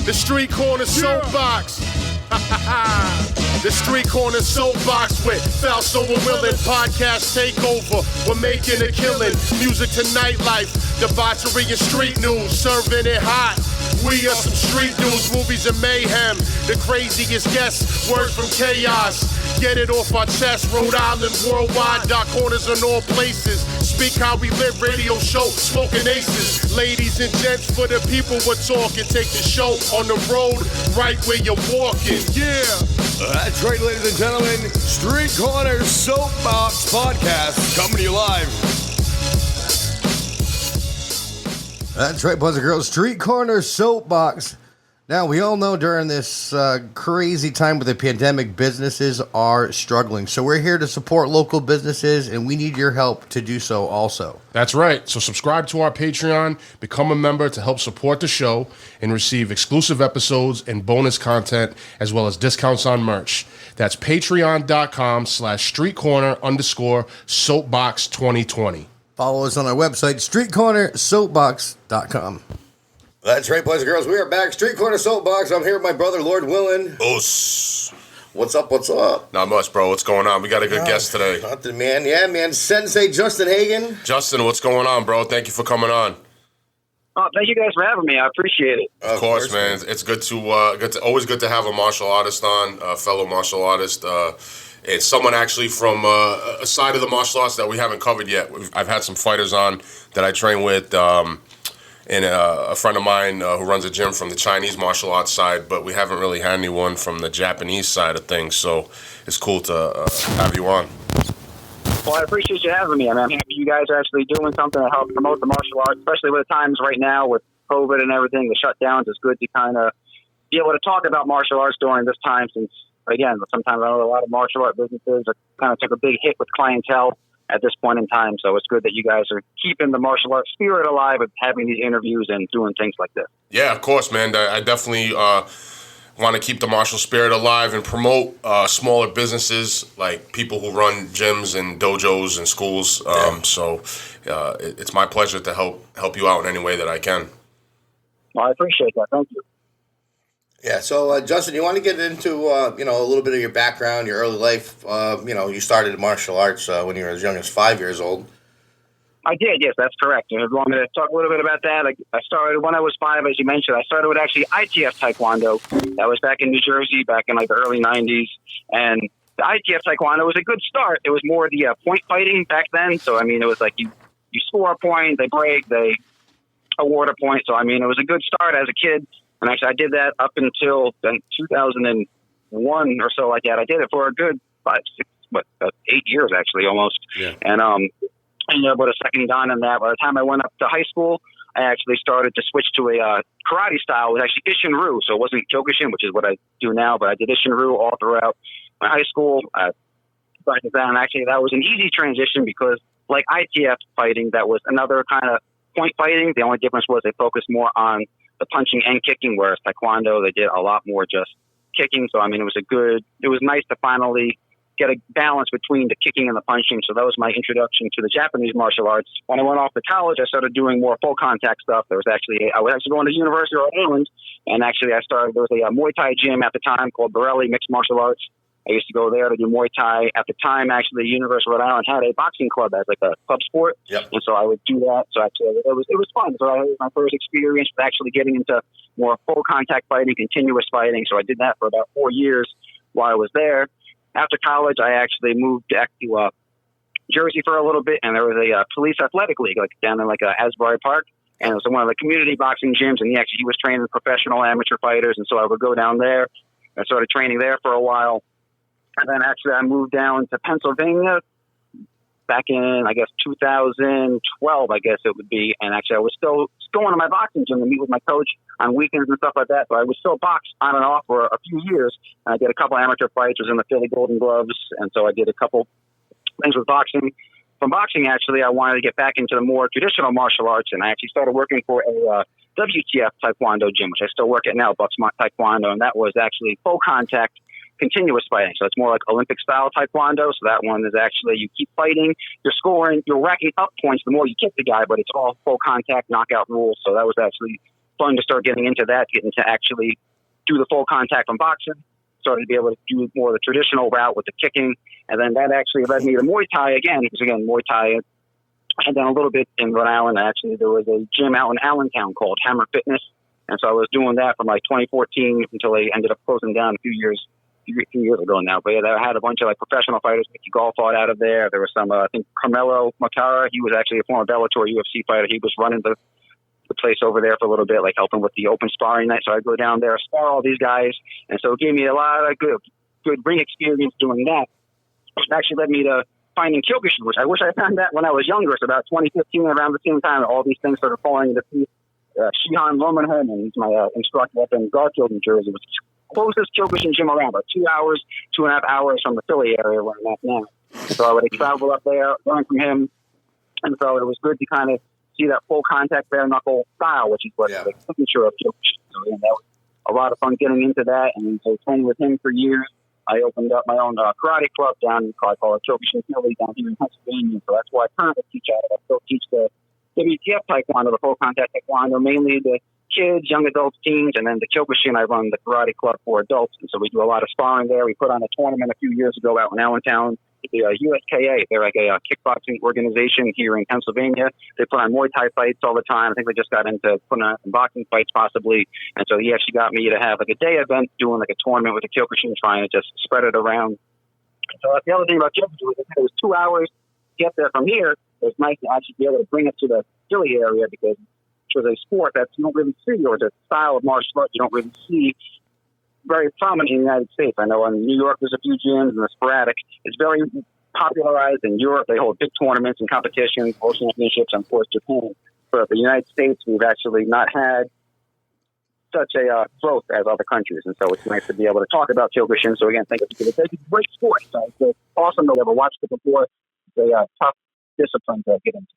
The Street Corner Soapbox. The Street Corner Soapbox with Falso and Willin. Podcast takeover. We're making a killing. Music to nightlife. Debauchery and street news. Serving it hot. We are some street news, movies and mayhem. The craziest guests, words from chaos. Get it off our chest, Rhode Island, worldwide, dark corners in all places. Speak how we live, radio show, smoking aces. Ladies and gents, for the people we're talking. Take the show on the road, right where you're walking. Yeah. That's right, ladies and gentlemen. Street Corner Soapbox Podcast coming to you live. That's right, boys and girls. Street Corner Soapbox. Now, we all know during this crazy time with the pandemic, businesses are struggling. So we're here to support local businesses, and we need your help to do so also. That's right. So subscribe to our Patreon, become a member to help support the show, and receive exclusive episodes and bonus content, as well as discounts on merch. That's patreon.com/streetcorner_soapbox2020. Follow us on our website, streetcornersoapbox.com. That's right, boys and girls. We are back. Street Corner Soapbox. I'm here with my brother, Lord Willin. Us. What's up? What's up? Not much, bro. What's going on? We got a good guest today. Nothing, man. Yeah, man. Sensei Justin Hagen. Justin, what's going on, bro? Thank you for coming on. Oh, thank you guys for having me. I appreciate it. Of course, man. It's good to always good to have a martial artist on, a fellow martial artist. It's someone actually from a side of the martial arts that we haven't covered yet. I've had some fighters on that I train with, and a friend of mine who runs a gym from the Chinese martial arts side, but we haven't really had anyone from the Japanese side of things, so it's cool to have you on. Well, I appreciate you having me. I mean, I'm happy you guys are actually doing something to help promote the martial arts, especially with the times right now with COVID and everything, the shutdowns. It's good to kind of be able to talk about martial arts during this time since, again, sometimes I know a lot of martial art businesses are kind of took a big hit with clientele at this point in time. So it's good that you guys are keeping the martial arts spirit alive and having these interviews and doing things like this. Yeah, of course, man. I definitely want to keep the martial spirit alive and promote smaller businesses like people who run gyms and dojos and schools. So it's my pleasure to help you out in any way that I can. Well, I appreciate that. Thank you. Yeah, so Justin, you want to get into a little bit of your background, your early life. You started martial arts when you were as young as 5 years old. I did, yes, that's correct. And if you want me to talk a little bit about that, I started when I was 5, as you mentioned. I started with actually ITF Taekwondo. That was back in New Jersey, back in like the early 90s. And the ITF Taekwondo was a good start. It was more the point fighting back then. So, I mean, it was like you score a point, they break, they award a point. So, I mean, it was a good start as a kid. And actually, I did that up until 2001 or so like that. I did it for a good 8 years, actually, almost. Yeah. And ended up with a second dan in that. By the time I went up to high school, I actually started to switch to a karate style. It was actually Ishin-Ryu, so it wasn't Kyokushin, which is what I do now, but I did Ishin-Ryu all throughout my high school. But then actually, that was an easy transition because, like ITF fighting, that was another kind of point fighting. The only difference was they focused more on the punching and kicking, whereas Taekwondo, they did a lot more just kicking. So, I mean, it was nice to finally get a balance between the kicking and the punching. So that was my introduction to the Japanese martial arts. When I went off to college, I started doing more full contact stuff. I was actually going to the University of Rhode Island, and actually there was a Muay Thai gym at the time called Borelli Mixed Martial Arts. I used to go there to do Muay Thai. At the time, actually, the University of Rhode Island had a boxing club as like a club sport. Yep. And so I would do that. So actually, it was fun. So it was my first experience with actually getting into more full contact fighting, continuous fighting. So I did that for about 4 years while I was there. After college, I actually moved back to Jersey for a little bit, and there was a police athletic league like down in Asbury Park. And it was one of the community boxing gyms, and he was training professional amateur fighters. And so I would go down there. I started training there for a while. And then actually I moved down to Pennsylvania back in, 2012, I guess it would be. And actually I was still going to my boxing gym to meet with my coach on weekends and stuff like that. So I would still box on and off for a few years. And I did a couple amateur fights, was in the Philly Golden Gloves. And so I did a couple things with boxing. From boxing, actually, I wanted to get back into the more traditional martial arts. And I actually started working for a WTF Taekwondo gym, which I still work at now, Bucks Taekwondo. And that was actually full contact, continuous fighting. So it's more like Olympic style Taekwondo. So that one is actually, you keep fighting, you're scoring, you're racking up points the more you kick the guy, but it's all full contact knockout rules. So that was actually fun to start getting into that, getting to actually do the full contact from boxing. Started to be able to do more of the traditional route with the kicking. And then that actually led me to Muay Thai again, because again, Muay Thai, and then a little bit in Rhode Island. Actually, there was a gym out in Allentown called Hammer Fitness. And so I was doing that from like 2014 until they ended up closing down a few years ago now. But yeah, I had a bunch of like professional fighters. Mickey Gall fought out of there. There was some, I think Carmelo Makara, he was actually a former Bellator UFC fighter. He was running the place over there for a little bit, like helping with the open sparring night. So I'd go down there, spar all these guys. And so it gave me a lot of good ring experience doing that. It actually led me to finding Kyokushin, which I wish I found that when I was younger. So about 2015, around the same time, all these things started falling into place. Shihan Lomenholm, and he's my instructor up in Garfield, New Jersey, was the closest Kyokushin gym around, about 2.5 hours from the Philly area where I'm at now. So I would travel up there, learn from him, and so it was good to kind of see that full contact bare knuckle style, which is what the signature of Kyokushin. So that was a lot of fun getting into that, and so training with him for years. I opened up my own karate club down, I call it Kyokushin Philly, down here in Pennsylvania. So that's why I currently teach out of. I still teach the WTF Taekwondo, the full contact Taekwondo, mainly the kids, young adults, teens, and then the Kyokushin, I run the karate club for adults. And so we do a lot of sparring there. We put on a tournament a few years ago out in Allentown. The USKA, they're like a kickboxing organization here in Pennsylvania. They put on Muay Thai fights all the time. I think they just got into putting on boxing fights possibly. And so he actually got me to have like a day event doing like a tournament with the Kyokushin, trying to just spread it around. So that's the other thing about Kyokushin was it was 2 hours to get there from here. It's nice to actually be able to bring it to the Philly area, because it was a sport that you don't really see, or it's a style of martial arts you don't really see very prominent in the United States. I know in New York there's a few gyms and the sporadic. It's very popularized in Europe. They hold big tournaments and competitions, world championships, and of course Japan. But the United States, we've actually not had such a growth as other countries, and so it's nice to be able to talk about Kyokushin. So again, I think it's a great sport. So it's awesome to ever watched it before. It's a tough discipline to get into.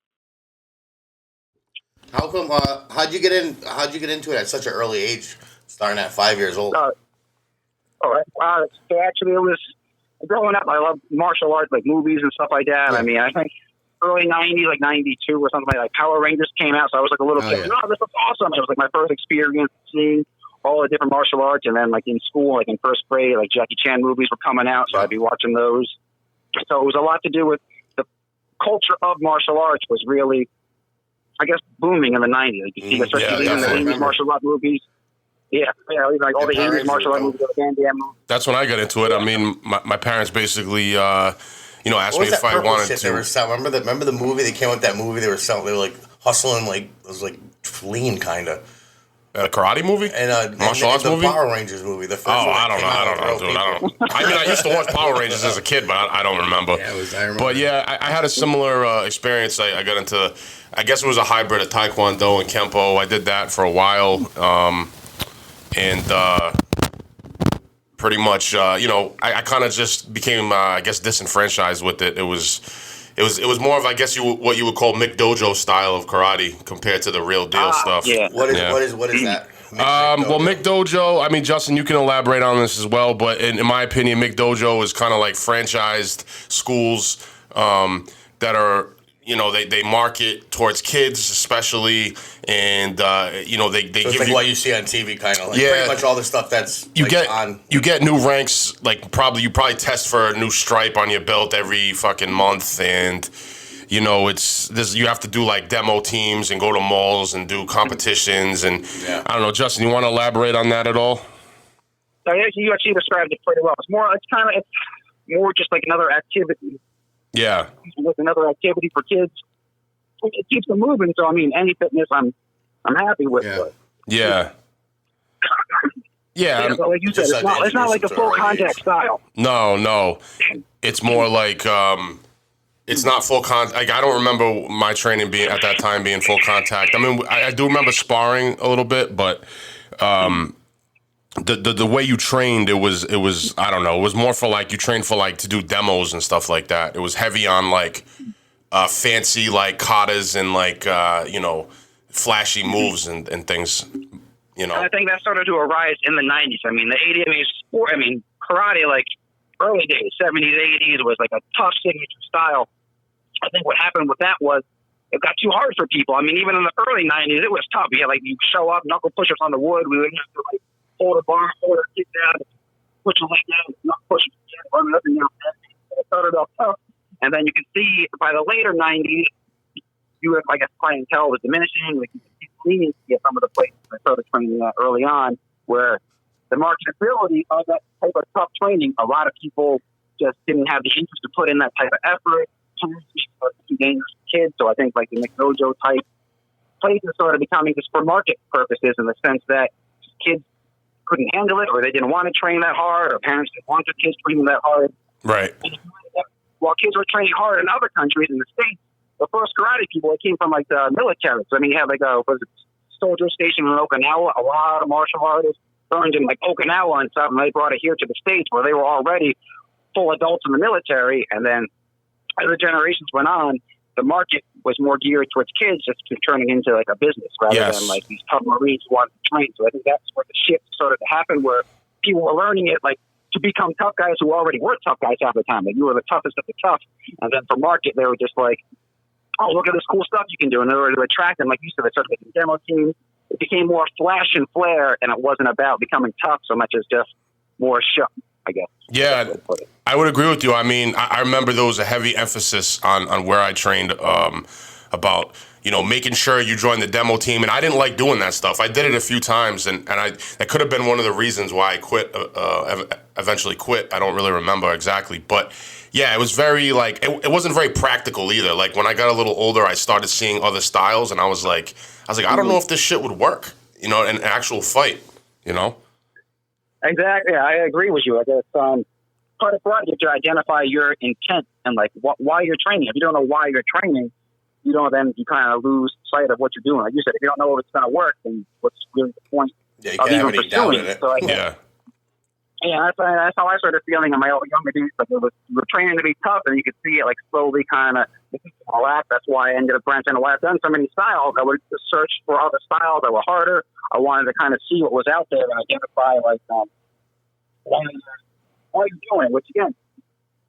How come? How'd you get into it at such an early age, starting at 5 years old? So actually, it was growing up. I loved martial arts, like movies and stuff like that. Yeah. I mean, I think early '90s, like '92 or something like Power Rangers came out. So I was like a little kid. Yeah. Oh, this was awesome! It was like my first experience seeing all the different martial arts. And then, like in school, like in first grade, like Jackie Chan movies were coming out, so I'd be watching those. So it was a lot to do with the culture of martial arts was really, I guess, booming in the 90s. Like you see, especially in the English martial art movies. Yeah, like all the English martial art movies, the Van Damme movies. That's when I got into it. I mean, my parents basically, asked me if I wanted to. They were selling, remember the movie? They came out with that movie. They were like hustling, like it was like lean kind of. A karate movie? And martial arts movie? The Power Rangers movie. The first one I don't know, dude. I don't. I mean, I used to watch Power Rangers as a kid, but I don't remember. Yeah, I remember. But yeah, I had a similar experience. I got into, I guess it was a hybrid of Taekwondo and Kempo. I did that for a while, and pretty much, I kind of just became, I guess, disenfranchised with it. It was more of, I guess, what you would call McDojo style of karate compared to the real deal stuff. Yeah. What is that? Well, McDojo, I mean, Justin, you can elaborate on this as well, but in my opinion, McDojo is kind of like franchised schools that are, they market towards kids especially, and, they so give it's like you... what you see on TV, kind of. Like pretty much all the stuff that's you on... get new ranks, like you probably test for a new stripe on your belt every fucking month, and... you have to do like demo teams and go to malls and do competitions, and I don't know, Justin, you want to elaborate on that at all? So you actually described it pretty well. It's more just like another activity. Yeah. With another activity for kids, it keeps them moving. So I mean, any fitness, I'm happy with. Yeah. Yeah. So like you said, it's not like a full contact style. No. It's more like. It's not full contact. Like, I don't remember my training being at that time being full contact. I mean, I do remember sparring a little bit, but the way you trained, it was I don't know. It was more for like you trained for like to do demos and stuff like that. It was heavy on like fancy like katas and like flashy moves and things. And I think that started to arise in the 90s. I mean, the 80s. Karate like early days, 70s, 80s was like a tough signature style. I think what happened with that was it got too hard for people. I mean, even in the early 90s, it was tough. You had, like, you show up, knuckle push-ups on the wood. We would have to, like, hold a bar, hold our kick down, push a leg down, knuckle push it, run up and down. It started off tough. And then you can see by the later 90s, you have, I guess, clientele was diminishing. Like, you could see leniency at some of the places that started training early on, where the marketability of that type of tough training, a lot of people just didn't have the interest to put in that type of effort. Too dangerous for kids. So I think like the McDojo type places started becoming just for market purposes, in the sense that kids couldn't handle it, or they didn't want to train that hard, or parents didn't want their kids training that hard. Right. While kids were training hard in other countries, in the States, the first karate people, it came from like the military. So I mean, you have like a soldier station in Okinawa, a lot of martial artists learned in like Okinawa and stuff, and they brought it here to the States, where they were already full adults in the military. And then as the generations went on, the market was more geared towards kids, just turning into like a business rather than like these tough Marines who wanted to train. So I think that's where the shift started to happen, where people were learning it like to become tough guys who already were tough guys half the time. Like, you were the toughest of the tough. And then for market, they were just like, oh, look at this cool stuff you can do. And in order to attract them, like you said, they started making demo teams. It became more flash and flare, and it wasn't about becoming tough so much as just more show, I guess. Yeah, I would agree with you. I mean, I remember there was a heavy emphasis on where I trained about, you know, making sure you join the demo team. And I didn't like doing that stuff. I did it a few times, and that could have been one of the reasons why I quit, eventually quit. I don't really remember exactly. But, yeah, it was very, like, it wasn't very practical either. Like, when I got a little older, I started seeing other styles, and I was like, I don't know if this shit would work, you know, in an actual fight, you know? Exactly. I agree with you. I guess part of karate, you have to identify your intent and like why you're training. If you don't know why you're training, you kind of lose sight of what you're doing. Like you said, if you don't know if it's going to work, then what's really the point of even pursuing it? So that's how I started feeling in my younger days. Like we were training to be tough, and you could see it like slowly kind of relax. That's why I ended up branching. Why I've done so many styles. I would search for other styles that were harder. I wanted to kind of see what was out there and identify like what are you doing? Which again,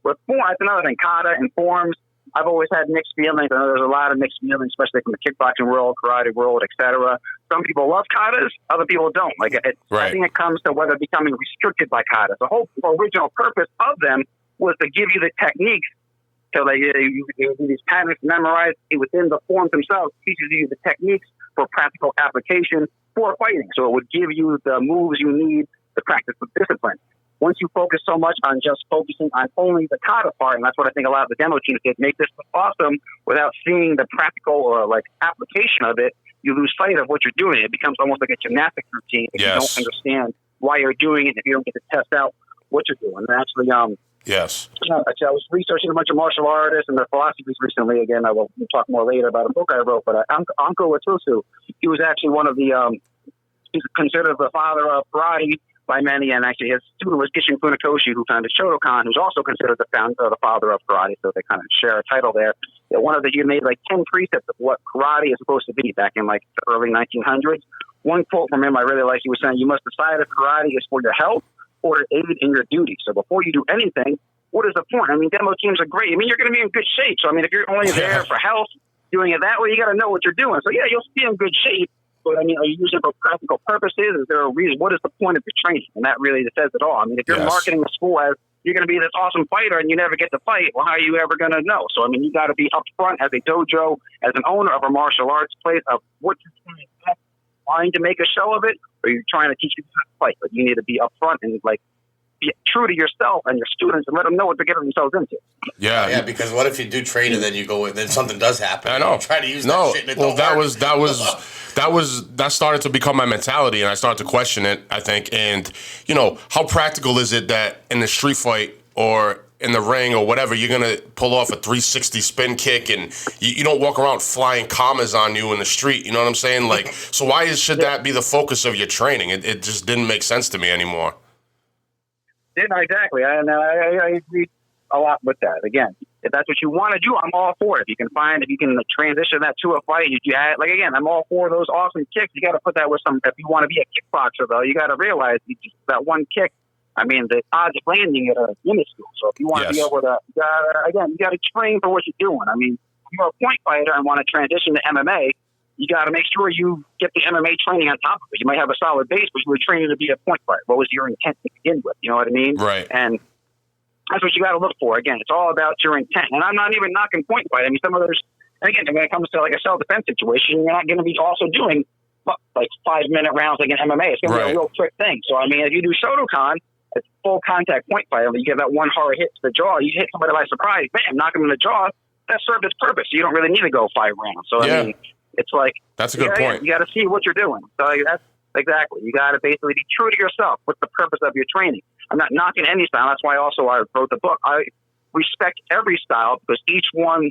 with form, that's another thing. Kata and forms. I've always had mixed feelings. I know there's a lot of mixed feelings, especially from the kickboxing world, karate world, etc. Some people love katas, other people don't. Like I think it comes to whether becoming restricted by katas. The whole original purpose of them was to give you the techniques, so that you these patterns memorized within the forms themselves. Teaches you the techniques for practical application for fighting. So it would give you the moves you need to practice with discipline. Once you focus so much on just focusing on only the kata part, and that's what I think a lot of the demo teams did, make this awesome without seeing the practical or like application of it, you lose sight of what you're doing. It becomes almost like a gymnastics routine if you don't understand why you're doing it, if you don't get to test out what you're doing. And actually, I was researching a bunch of martial artists and their philosophies recently. Again, I will talk more later about a book I wrote, but Anko Watusu, he was actually one of the, he's considered the father of karate by many, and actually his student was Gishin Funakoshi, who founded Shotokan, who's also considered the father of karate, so they kind of share a title there. He made like 10 precepts of what karate is supposed to be back in like the early 1900s. One quote from him I really like, he was saying, you must decide if karate is for your health or to aid in your duty. So before you do anything, what is the point? I mean, demo teams are great. I mean, you're going to be in good shape. So, I mean, if you're only there for health, doing it that way, you got to know what you're doing. So, yeah, you'll be in good shape. But, I mean, are you using it for practical purposes? Is there a reason? What is the point of your training? And that really says it all. I mean, if you're marketing the school as you're going to be this awesome fighter and you never get to fight, well, how are you ever going to know? So, I mean, you got to be upfront as a dojo, as an owner of a martial arts place of what you're trying to make a show of it, or you're trying to teach people how to fight. But you need to be upfront and, like, be true to yourself and your students and let them know what they're getting themselves into. Yeah, because what if you do train and then you go and then something does happen? I know. You try to use that shit and it don't work. That started to become my mentality, and I started to question it, I think. And, you know, how practical is it that in the street fight or in the ring or whatever, you're going to pull off a 360 spin kick and you don't walk around flying commas on you in the street, you know what I'm saying? Like, so why should that be the focus of your training? It just didn't make sense to me anymore. No, exactly. I agree a lot with that. Again, if that's what you want to do, I'm all for it. If you can transition that to a fight, again, I'm all for those awesome kicks. You got to put that with if you want to be a kickboxer, though, you got to realize that one kick, I mean, the odds of landing it are minuscule. So if you want to be able to, you got to train for what you're doing. I mean, you're a point fighter and want to transition to MMA, you got to make sure you get the MMA training on top of it. You might have a solid base, but you were training to be a point fighter. What was your intent to begin with? You know what I mean? Right. And that's what you got to look for. Again, it's all about your intent. And I'm not even knocking point fight. I mean, some others, again, when it comes to like a self-defense situation, you're not going to be also doing like 5-minute rounds like in MMA. It's going to be a real quick thing. So, I mean, if you do Shotokan, it's full contact point fight. You get that one hard hit to the jaw. You hit somebody by surprise, bam, knock him in the jaw. That served its purpose. You don't really need to go 5 rounds. So, I mean, it's like, that's a good point. You got to see what you're doing. So that's exactly. You got to basically be true to yourself. What's the purpose of your training? I'm not knocking any style. That's why also I wrote the book. I respect every style because each one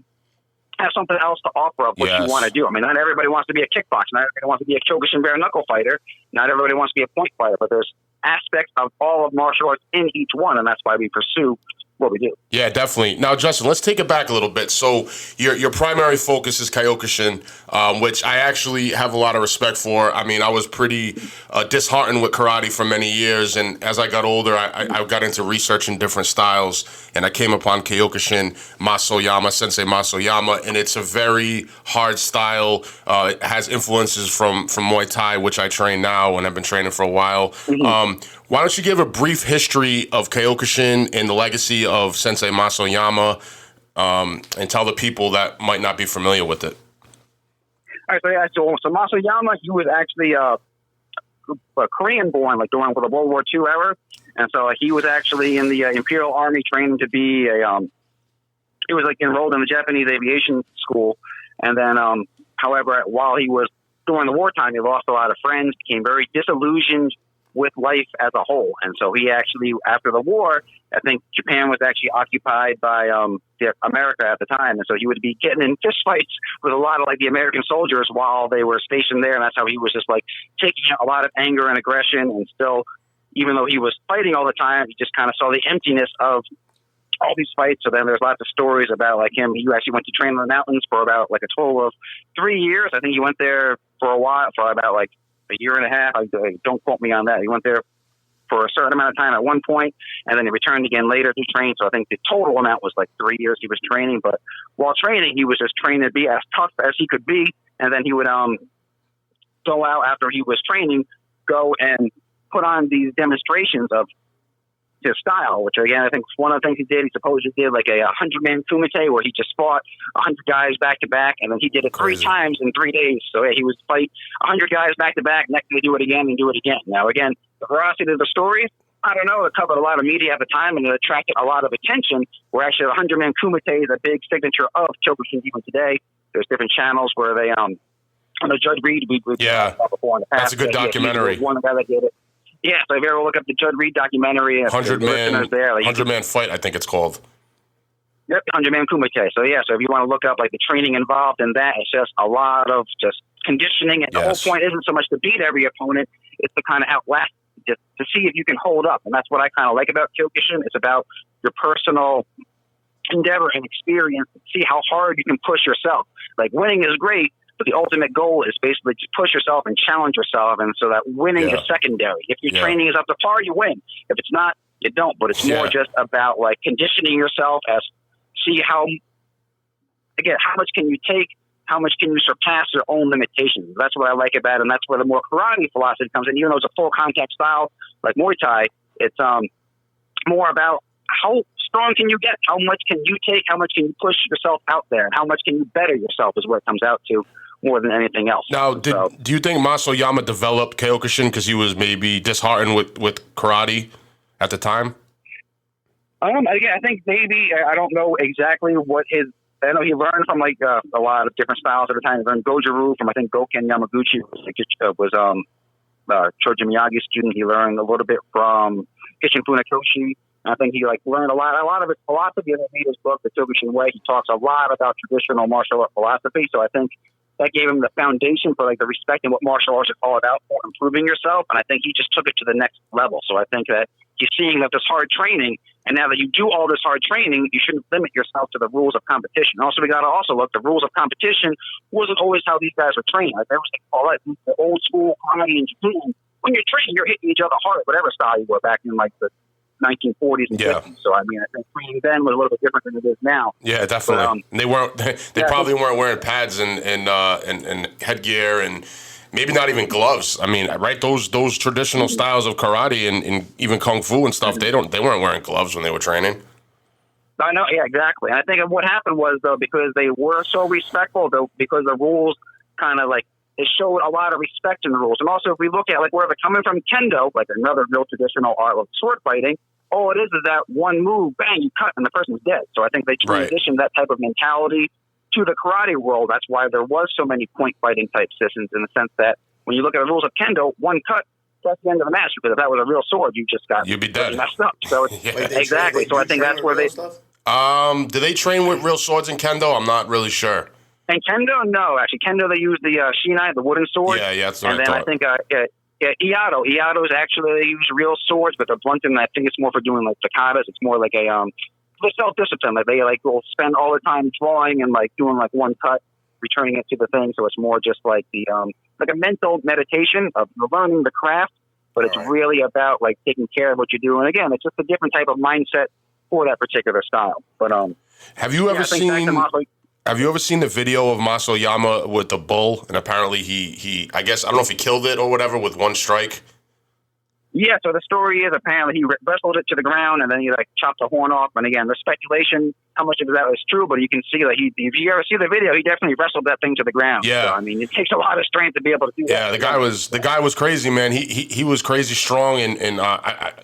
has something else to offer of what you want to do. I mean, not everybody wants to be a kickboxer. Not everybody wants to be a Kyokushin bare knuckle fighter. Not everybody wants to be a point fighter. But there's aspects of all of martial arts in each one, and that's why we pursue what we do. Yeah, definitely. Now, Justin, let's take it back a little bit. So your primary focus is Kyokushin, which I actually have a lot of respect for. I mean, I was pretty disheartened with karate for many years, and as I got older, I got into researching different styles, and I came upon Kyokushin, Mas Oyama, Sensei Mas Oyama, and it's a very hard style. It has influences from Muay Thai, which I train now, and I've been training for a while. Why don't you give a brief history of Kyokushin and the legacy of Sensei Mas Oyama, and tell the people that might not be familiar with it? All right, so Mas Oyama, he was actually a Korean-born, like during the World War II era, and so he was actually in the Imperial Army training to be he was like enrolled in the Japanese aviation school, and then however, while he was during the wartime, he lost a lot of friends, became very disillusioned with life as a whole. And so he actually, after the war, I think Japan was actually occupied by America at the time. And so he would be getting in fist fights with a lot of like the American soldiers while they were stationed there. And that's how he was just like taking a lot of anger and aggression. And still, even though he was fighting all the time, he just kind of saw the emptiness of all these fights. So then there's lots of stories about like him. He actually went to train in the mountains for about like a total of 3 years. I think he went there for a while, for about like a year and a half. Don't quote me on that. He went there for a certain amount of time at one point, and then he returned again later to train. So I think the total amount was like 3 years he was training. But while training, he was just trained to be as tough as he could be. And then he would go out after he was training, go and put on these demonstrations of his style, which again, I think one of the things he did, he supposedly did like a 100-man kumite where he just fought 100 guys back to back, and then he did it 3 times in 3 days. So yeah, he would fight 100 guys back to back, next day do it again and do it again. Now again, the veracity of the story, I don't know, it covered a lot of media at the time and it attracted a lot of attention, where actually the 100-man kumite is a big signature of Kyokushin even today. There's different channels where they, I know Judd Reed, we've before in the past. That's a good documentary. One guy that did it. Yeah, so if you ever look up the Judd Reed documentary, 100-man fight, I think it's called. Yep, 100-man kumite. So yeah, so if you want to look up like the training involved in that, it's just a lot of just conditioning. And the whole point isn't so much to beat every opponent; it's to kind of outlast, just to see if you can hold up. And that's what I kind of like about Kyokushin. It's about your personal endeavor and experience to see how hard you can push yourself. Like winning is great, but the ultimate goal is basically to push yourself and challenge yourself, and so that winning is secondary. If your training is up to par, you win. If it's not, you don't. But it's more just about like conditioning yourself as see how much can you take, how much can you surpass your own limitations. That's what I like about it, and that's where the more karate philosophy comes in. Even though it's a full contact style like Muay Thai, it's more about how strong can you get, how much can you take, how much can you push yourself out there, and how much can you better yourself is what it comes out to more than anything else. Now, do you think Mas Oyama developed Kyokushin because he was maybe disheartened with karate at the time? I think maybe. I don't know exactly what his... I know he learned from like a lot of different styles at the time. He learned Goju-Ryu from, I think, Goken Yamaguchi was Choji Miyagi's student. He learned a little bit from Kishin Funakoshi. I think he learned a lot of his philosophy in his book, The Kyokushin Way. He talks a lot about traditional martial art philosophy. So I think that gave him the foundation for the respect and what martial arts is all about for improving yourself. And I think he just took it to the next level. So I think that he's seeing that this hard training, and now that you do all this hard training, you shouldn't limit yourself to the rules of competition. Also, we got to also look, the rules of competition wasn't always how these guys were trained. Like there was the old school karate in Japan. When you're training, you're hitting each other hard, whatever style you were back in the 1940s and 50s. So I mean, I think training then was a little bit different than it is now. Yeah, definitely. But, they weren't. They probably weren't wearing pads and headgear and maybe not even gloves. I mean, right? Those traditional styles of karate and even kung fu and stuff. They weren't wearing gloves when they were training. I know, yeah, exactly. And I think what happened was, though, because they were so respectful, though, because the rules kind of like, it showed a lot of respect in the rules. And also, if we look at like where they're coming from, kendo, like another real traditional art of sword fighting, all it is that one move, bang, you cut, and the person's dead. So I think they transitioned that type of mentality to the karate world. That's why there was so many point fighting type systems, in the sense that when you look at the rules of kendo, one cut, that's the end of the match, because if that was a real sword, you'd be dead. Messed up. So it's, exactly. So I think that's where they. Do they train with real swords in kendo? I'm not really sure. And kendo, no, actually, kendo they use the shinai, the wooden sword. Yeah, that's what and then I think Iatos actually they use real swords, but they're blunted. And I think it's more for doing like tacadas. It's more like a for self-discipline. Like they like will spend all the time drawing and like doing like one cut, returning it to the thing. So it's more just like the like a mental meditation of learning the craft, but it's really about like taking care of what you do. And again, it's just a different type of mindset for that particular style. But have you ever seen? Have you ever seen the video of Mas Oyama with the bull? And apparently he I guess, I don't know if he killed it or whatever with one strike. Yeah, so the story is apparently he wrestled it to the ground and then he like chopped the horn off. And again, there's speculation how much of that is true, but you can see that if you ever see the video, he definitely wrestled that thing to the ground. Yeah, so, I mean, it takes a lot of strength to be able to do that. Yeah, the guy was crazy, man. He was crazy strong, and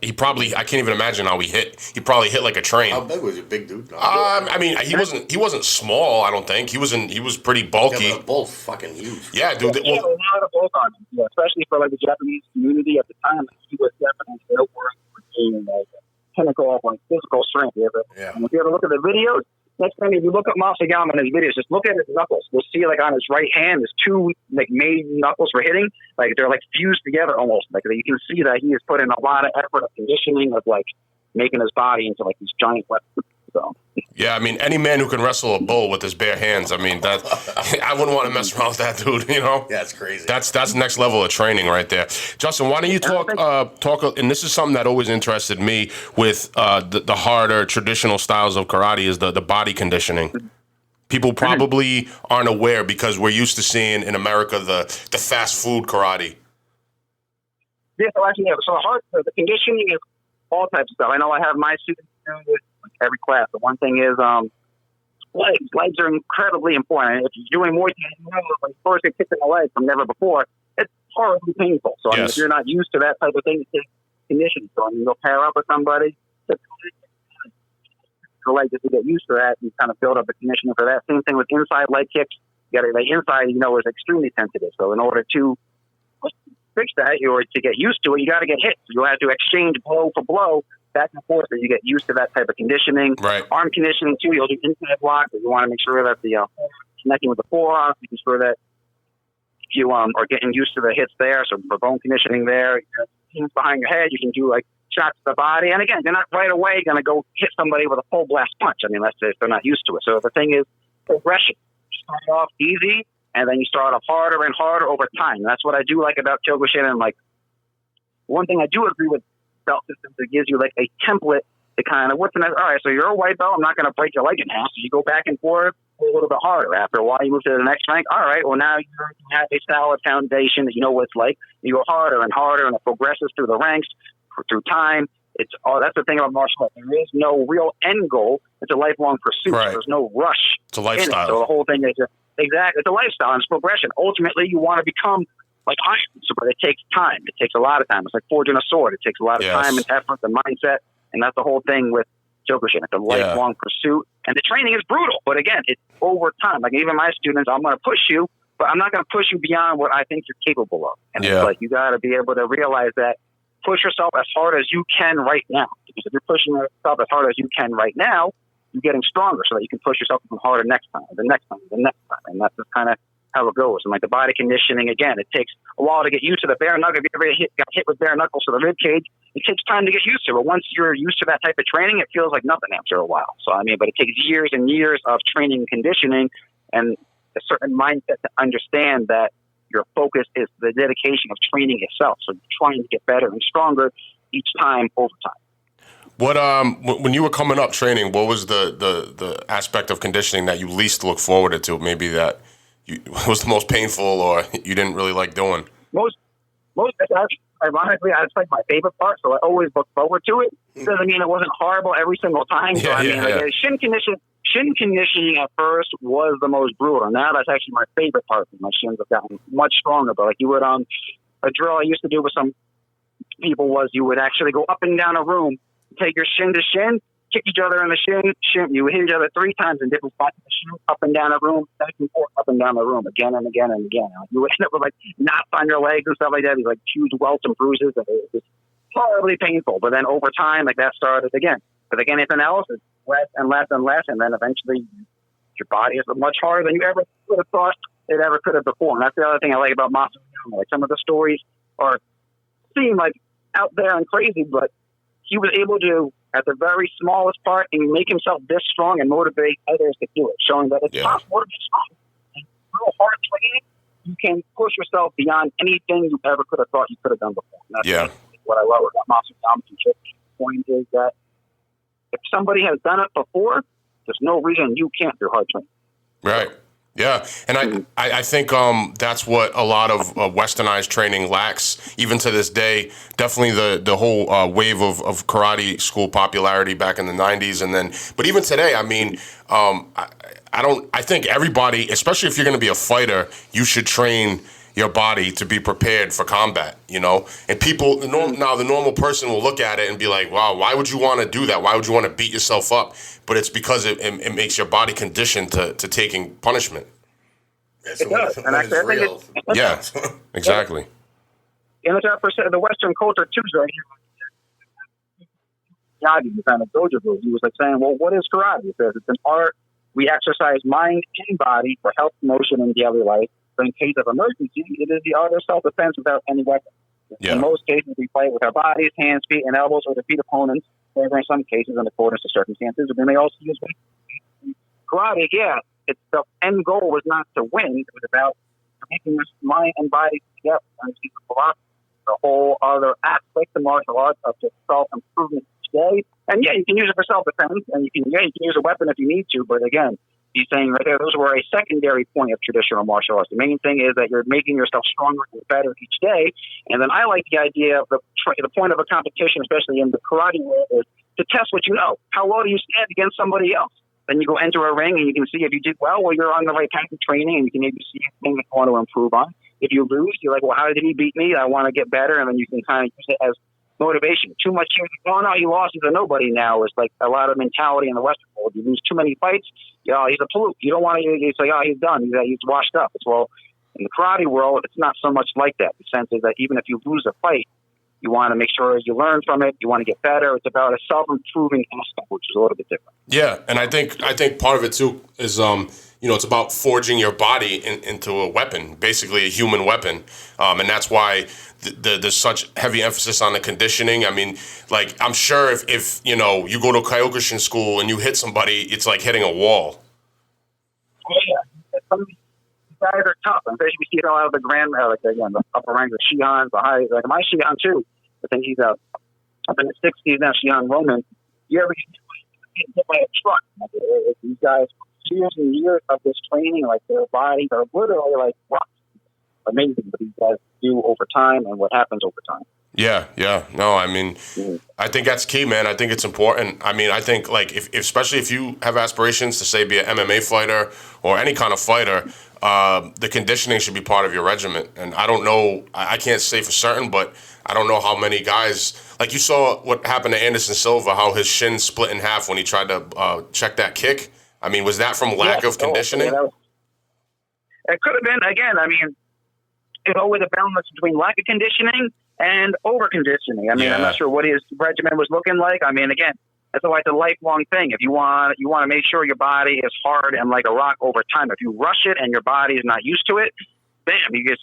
he probably, I can't even imagine how he hit. He probably hit like a train. How big was he? Big dude? No, I mean, he wasn't small. I don't think he was pretty bulky. Yeah, but the bull's fucking huge. Yeah, dude. Well, a lot of bulk on him, especially for like the Japanese community at the time. He was definitely noteworthy for being like a pinnacle of like physical strength. And if you ever look at the videos, next time if you look at Mas Oyama in his videos, just look at his knuckles. We'll see like on his right hand, there's two like made knuckles for hitting. Like they're like fused together almost. Like you can see that he has put in a lot of effort of conditioning of like making his body into like these giant weapons. So. Yeah, I mean, any man who can wrestle a bull with his bare hands, I mean, that I wouldn't want to mess around with that dude, you know? Yeah, it's crazy. That's next level of training right there. Justin, why don't you talk, and this is something that always interested me with the harder traditional styles of karate is the body conditioning. People probably aren't aware because we're used to seeing in America the fast food karate. Yeah, so actually, the conditioning is all types of stuff. I know I have my students doing this every class. The one thing is legs. Legs are incredibly important. If you're doing Muay Thai, when you first get kicked in the leg from never before, it's horribly painful. So I mean, if you're not used to that type of thing, it takes conditioning. So I mean, you'll pair up with somebody, the leg just to get used to that and kind of build up the conditioning for that. Same thing with inside leg kicks. You got to, the inside, is extremely sensitive. So in order to fix that or to get used to it, you got to get hit. So you'll have to exchange blow for blow back and forth so you get used to that type of conditioning. Right. Arm conditioning, too. You'll do inside block, but you want to make sure that the connecting with the forearm, making sure that you are getting used to the hits there. So for bone conditioning there, hands behind your head, you can do like shots to the body. And again, you're not right away going to go hit somebody with a full blast punch. I mean, that's if they're not used to it. So the thing is progression. You start off easy, and then you start off harder and harder over time. And that's what I do like about Kyokushin. And like one thing I do agree with belt systems, it gives you like a template to kind of what's the next. All right, so you're a white belt. I'm not going to break your leg in half. So you go back and forth a little bit harder. After a while, you move to the next rank. All right, well now you have a solid foundation that you know what it's like. You go harder and harder, and it progresses through the ranks through time. That's the thing about martial arts. There is no real end goal. It's a lifelong pursuit. Right. There's no rush. It's a lifestyle. So the whole thing is exactly. It's a lifestyle and it's progression. Ultimately, you want to become like iron, but it takes time. It takes a lot of time. It's like forging a sword. It takes a lot of time and effort and mindset, and that's the whole thing with Kyokushin. It's a lifelong pursuit, and the training is brutal. But again, it's over time. Like even my students, I'm going to push you, but I'm not going to push you beyond what I think you're capable of. And it's like you got to be able to realize that. Push yourself as hard as you can right now. Because if you're pushing yourself as hard as you can right now, you're getting stronger so that you can push yourself even harder next time, the next time, the next time. And that's just kind of how it goes. And like the body conditioning, again, it takes a while to get used to the bare knuckle. If you ever got hit with bare knuckles to the rib cage, it takes time to get used to it. But once you're used to that type of training, it feels like nothing after a while. So, I mean, but it takes years and years of training and conditioning and a certain mindset to understand that your focus is the dedication of training itself. So trying to get better and stronger each time over time. What when you were coming up training, what was the aspect of conditioning that you least look forward to? Maybe that was the most painful, or you didn't really like doing? Most ironically, that's like my favorite part, so I always look forward to it. Doesn't mean it wasn't horrible every single time. So, shin conditioning at first was the most brutal. Now that's actually my favorite part. My shins have gotten much stronger. But like you would, a drill I used to do with some people was you would actually go up and down a room, take your shin to shin, kick each other in the shin. You would hit each other 3 times in different spots of the shin, up and down a room, back and forth, up and down the room, again and again and again. You would end up with like knots on your legs and stuff like that. These like huge welts and bruises. It was horribly painful. But then over time, like that started again. But like anything else, it's less and less and less, and then eventually your body is much harder than you ever would have thought it ever could have before. And that's the other thing I like about Mas Oyama. Like some of the stories seem like out there and crazy, but he was able to, at the very smallest part, and make himself this strong and motivate others to do it, showing that it's possible to be strong. And through hard training, you can push yourself beyond anything you ever could have thought you could have done before. And that's what I love about Mas Oyama's point is that if somebody has done it before, there's no reason you can't do hard training. Right. Yeah, and I think that's what a lot of westernized training lacks, even to this day. Definitely the whole wave of karate school popularity back in the 90s, and then, but even today, I mean, I think everybody, especially if you're going to be a fighter, you should train your body to be prepared for combat, you know? And people, now the normal person will look at it and be like, wow, why would you want to do that? Why would you want to beat yourself up? But it's because it makes your body conditioned to taking punishment. Yeah, so it does. And I think yeah, exactly. And it's the Western culture too, right here. Yagi, kind of dojo rules. He was like saying, well, what is karate? He says it's an art. We exercise mind and body for health, motion, and daily life. But in case of emergency, it is the art of self-defense without any weapon. Yeah. In most cases, we fight with our bodies, hands, feet, and elbows, or defeat opponents. However, in some cases, in accordance to circumstances, we may also use karate. Yeah, it's the end goal was not to win; it was about making this mind and body together. And the whole other aspect of martial arts of just self-improvement each day. And yeah, you can use it for self-defense, and you can use a weapon if you need to. But again, he's saying right there, those were a secondary point of traditional martial arts. The main thing is that you're making yourself stronger and better each day. And then I like the idea of the point of a competition, especially in the karate world, is to test what you know. How well do you stand against somebody else? Then you go enter a ring and you can see if you did well, you're on the right path of training, and you can maybe see things you want to improve on. If you lose, you're like, well, how did he beat me? I want to get better. And then you can kind of use it as motivation. Too much here. Oh, no, he lost. He's a nobody now. It's like a lot of mentality in the Western world. You lose too many fights, he's a fluke. You don't want to, you say, he's done. He's washed up. It's, well, in the karate world, it's not so much like that. The sense is that even if you lose a fight, you want to make sure you learn from it. You want to get better. It's about a self-improving aspect, which is a little bit different. Yeah, and I think part of it too is it's about forging your body into a weapon, basically a human weapon, and that's why there's such heavy emphasis on the conditioning. I mean, like I'm sure if you go to Kyokushin school and you hit somebody, it's like hitting a wall. Oh yeah, some guys are tough. I'm sure you see it all out of the upper ranks of Shihan, the high, like my Shihan too. I think he's up in the 60s now. Shihan Roman. You ever get hit by a truck? These guys, years and years of this training, like their bodies are literally like rocks. Amazing what these guys do over time and what happens over time. Yeah. No, I mean, I think that's key, man. I think it's important. I mean, I think like especially if you have aspirations to say be an MMA fighter or any kind of fighter, the conditioning should be part of your regimen. And I don't know, I can't say for certain, but I don't know how many guys, like you saw what happened to Anderson Silva, how his shin split in half when he tried to check that kick. I mean, was that from lack of conditioning? It could have been. Again, I mean, it's always a balance between lack of conditioning and over-conditioning. I mean, I'm not sure what his regimen was looking like. I mean, again, it's like a lifelong thing. If you want to make sure your body is hard and like a rock over time. If you rush it and your body is not used to it, bam, you're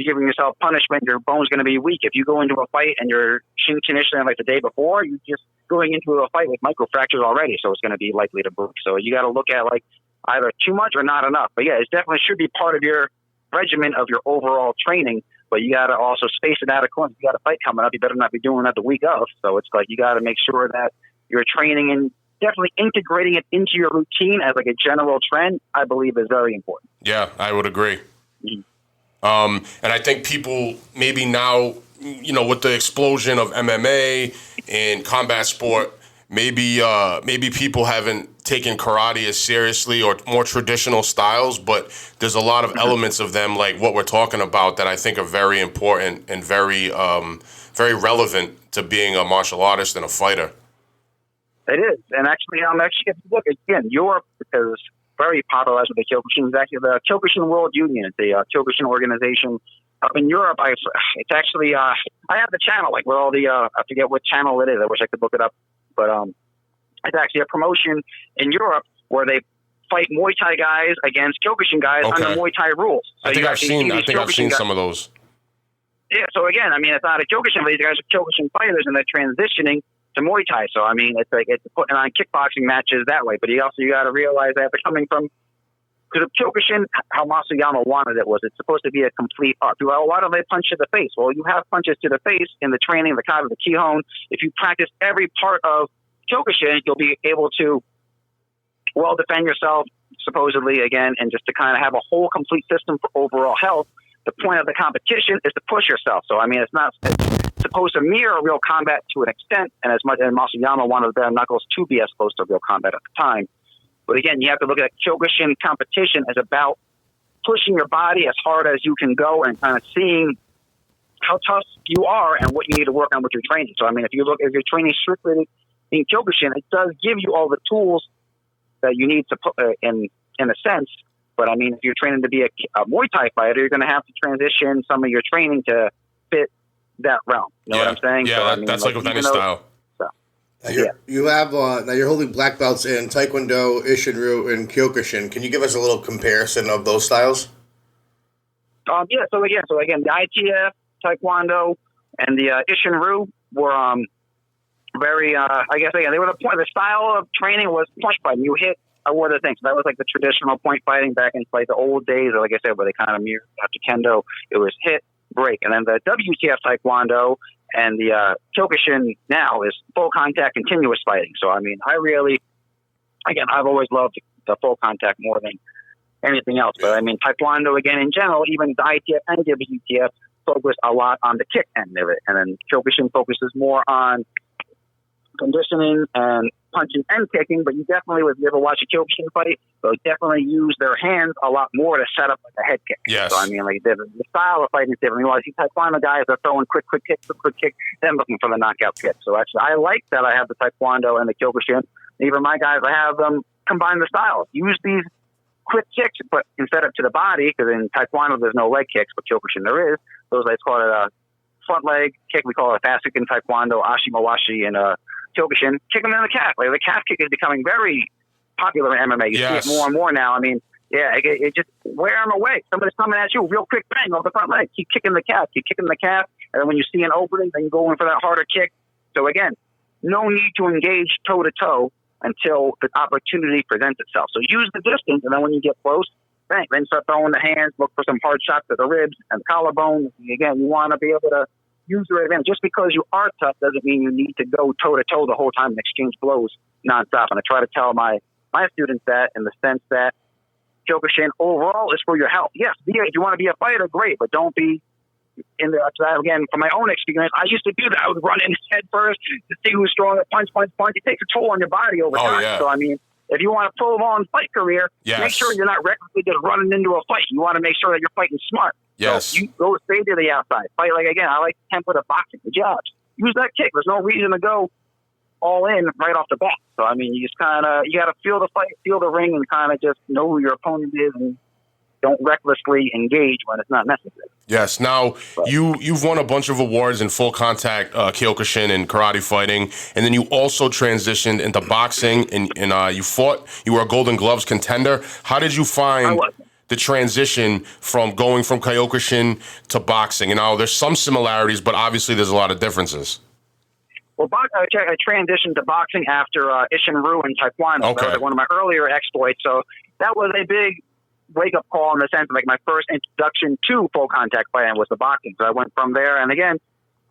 giving yourself punishment. Your bone's going to be weak. If you go into a fight and you're shin conditioning like the day before, you're just going into a fight with microfractures already, so it's going to be likely to break. So you got to look at like either too much or not enough. But yeah, it definitely should be part of your regimen of your overall training, but you got to also space it out accordingly. You got a fight coming up, you better not be doing that the week of. So it's like you got to make sure that your training and definitely integrating it into your routine as like a general trend, I believe is very important. Yeah, I would agree. And I think people maybe now, with the explosion of MMA and combat sport, maybe people haven't taken karate as seriously or more traditional styles, but there's a lot of elements of them, like what we're talking about, that I think are very important and very relevant to being a martial artist and a fighter. It is. And actually, if you look again, Europe is very popularized with the Kyokushin. It's actually the Kyokushin World Union, the Kyokushin organization up in Europe. It's actually, I have the channel, like where all the, I forget what channel it is. I wish I could look it up. But it's actually a promotion in Europe where they fight Muay Thai guys against Kyokushin guys under Muay Thai rules. So I think I've seen some of those. Yeah, so again, I mean, it's not a Kyokushin, but these guys are Kyokushin fighters, and they're transitioning to Muay Thai. So, I mean, it's putting on kickboxing matches that way. But you got to realize that they're coming from, because of Kyokushin, how Mas Oyama wanted it was it's supposed to be a complete art. Well, why don't they punch to the face? Well, you have punches to the face in the training, the kata, the kihon. If you practice every part of Kyokushin, you'll be able to well defend yourself, supposedly, again, and just to kind of have a whole complete system for overall health. The point of the competition is to push yourself. So, I mean, it's supposed to mirror real combat to an extent, and as much as Mas Oyama wanted bare knuckles to be as close to real combat at the time. But again, you have to look at Kyokushin competition as about pushing your body as hard as you can go and kind of seeing how tough you are and what you need to work on with your training. So, I mean, if you're training strictly in Kyokushin, it does give you all the tools that you need to put in a sense. But I mean, if you're training to be a Muay Thai fighter, you're going to have to transition some of your training to fit that realm. You know what I'm saying? Yeah, so, I mean, that's like with any style. You have now you're holding black belts in Taekwondo, Ishinryu, and Kyokushin. Can you give us a little comparison of those styles? Yeah. So again, the ITF, Taekwondo, and the Ishinryu were very. I guess again, they were the style of training was point fighting. You hit. One of the things that was like the traditional point fighting back in like the old days, or like I said, where they kind of mirrored after kendo. It was hit, break, and then the WTF Taekwondo and the Kyokushin now is full contact, continuous fighting. So I mean, I've always loved the full contact more than anything else. But I mean, Taekwondo again in general, even the ITF and WTF focus a lot on the kick end of it, and then Kyokushin focuses more on conditioning and punching and kicking, but you definitely, if you ever watch a Kyokushin fight, they'll definitely use their hands a lot more to set up like a head kick. Yes. So, I mean, like the style of fighting is different. You see Taekwondo guys are throwing quick kick, then looking for the knockout kick. So actually, I like that I have the Taekwondo and the Kyokushin. Even my guys, I have them combine the styles. Use these quick kicks, but instead of to the body, because in Taekwondo there's no leg kicks, but Kyokushin there is. Those guys call it a front leg kick. We call it a fast kick in Taekwondo, ashimawashi, and Kyokushin, kick them in the calf. Like the calf kick is becoming very popular in MMA. You see it more and more now. I mean, it just wear them away. Somebody's coming at you, real quick bang off the front leg. Keep kicking the calf, and then when you see an opening, then you go in for that harder kick. So again, no need to engage toe to toe until the opportunity presents itself. So use the distance, and then when you get close, bang, then start throwing the hands. Look for some hard shots to the ribs and the collarbone. Again, you want to be able to use your advantage. Just because you are tough doesn't mean you need to go toe-to-toe the whole time and exchange blows nonstop. And I try to tell my students that in the sense that Kyokushin overall is for your health. Yes, if you want to be a fighter, great, but don't be in there. Again, from my own experience, I used to do that. I would run in head first to see who's strong, punch. It takes a toll on your body over time. Yeah. So, I mean, if you want a prolonged fight career, make sure you're not recklessly just running into a fight. You want to make sure that you're fighting smart. Yes. So you go stay to the outside. Fight I like the template of boxing, the jabs. Use that kick. There's no reason to go all in right off the bat. So, I mean, you just kind of, you got to feel the fight, feel the ring, and kind of just know who your opponent is and don't recklessly engage when it's not necessary. Yes. Now, you've won a bunch of awards in full contact Kyokushin and karate fighting, and then you also transitioned into boxing, and you were a Golden Gloves contender. How did you find the transition from going from Kyokushin to boxing? You know, there's some similarities, but obviously there's a lot of differences. Well, I transitioned to boxing after Ishinryu and Taekwondo. Okay. That was one of my earlier exploits. So that was a big wake-up call in the sense of like my first introduction to full contact fighting was the boxing. So I went from there, and again,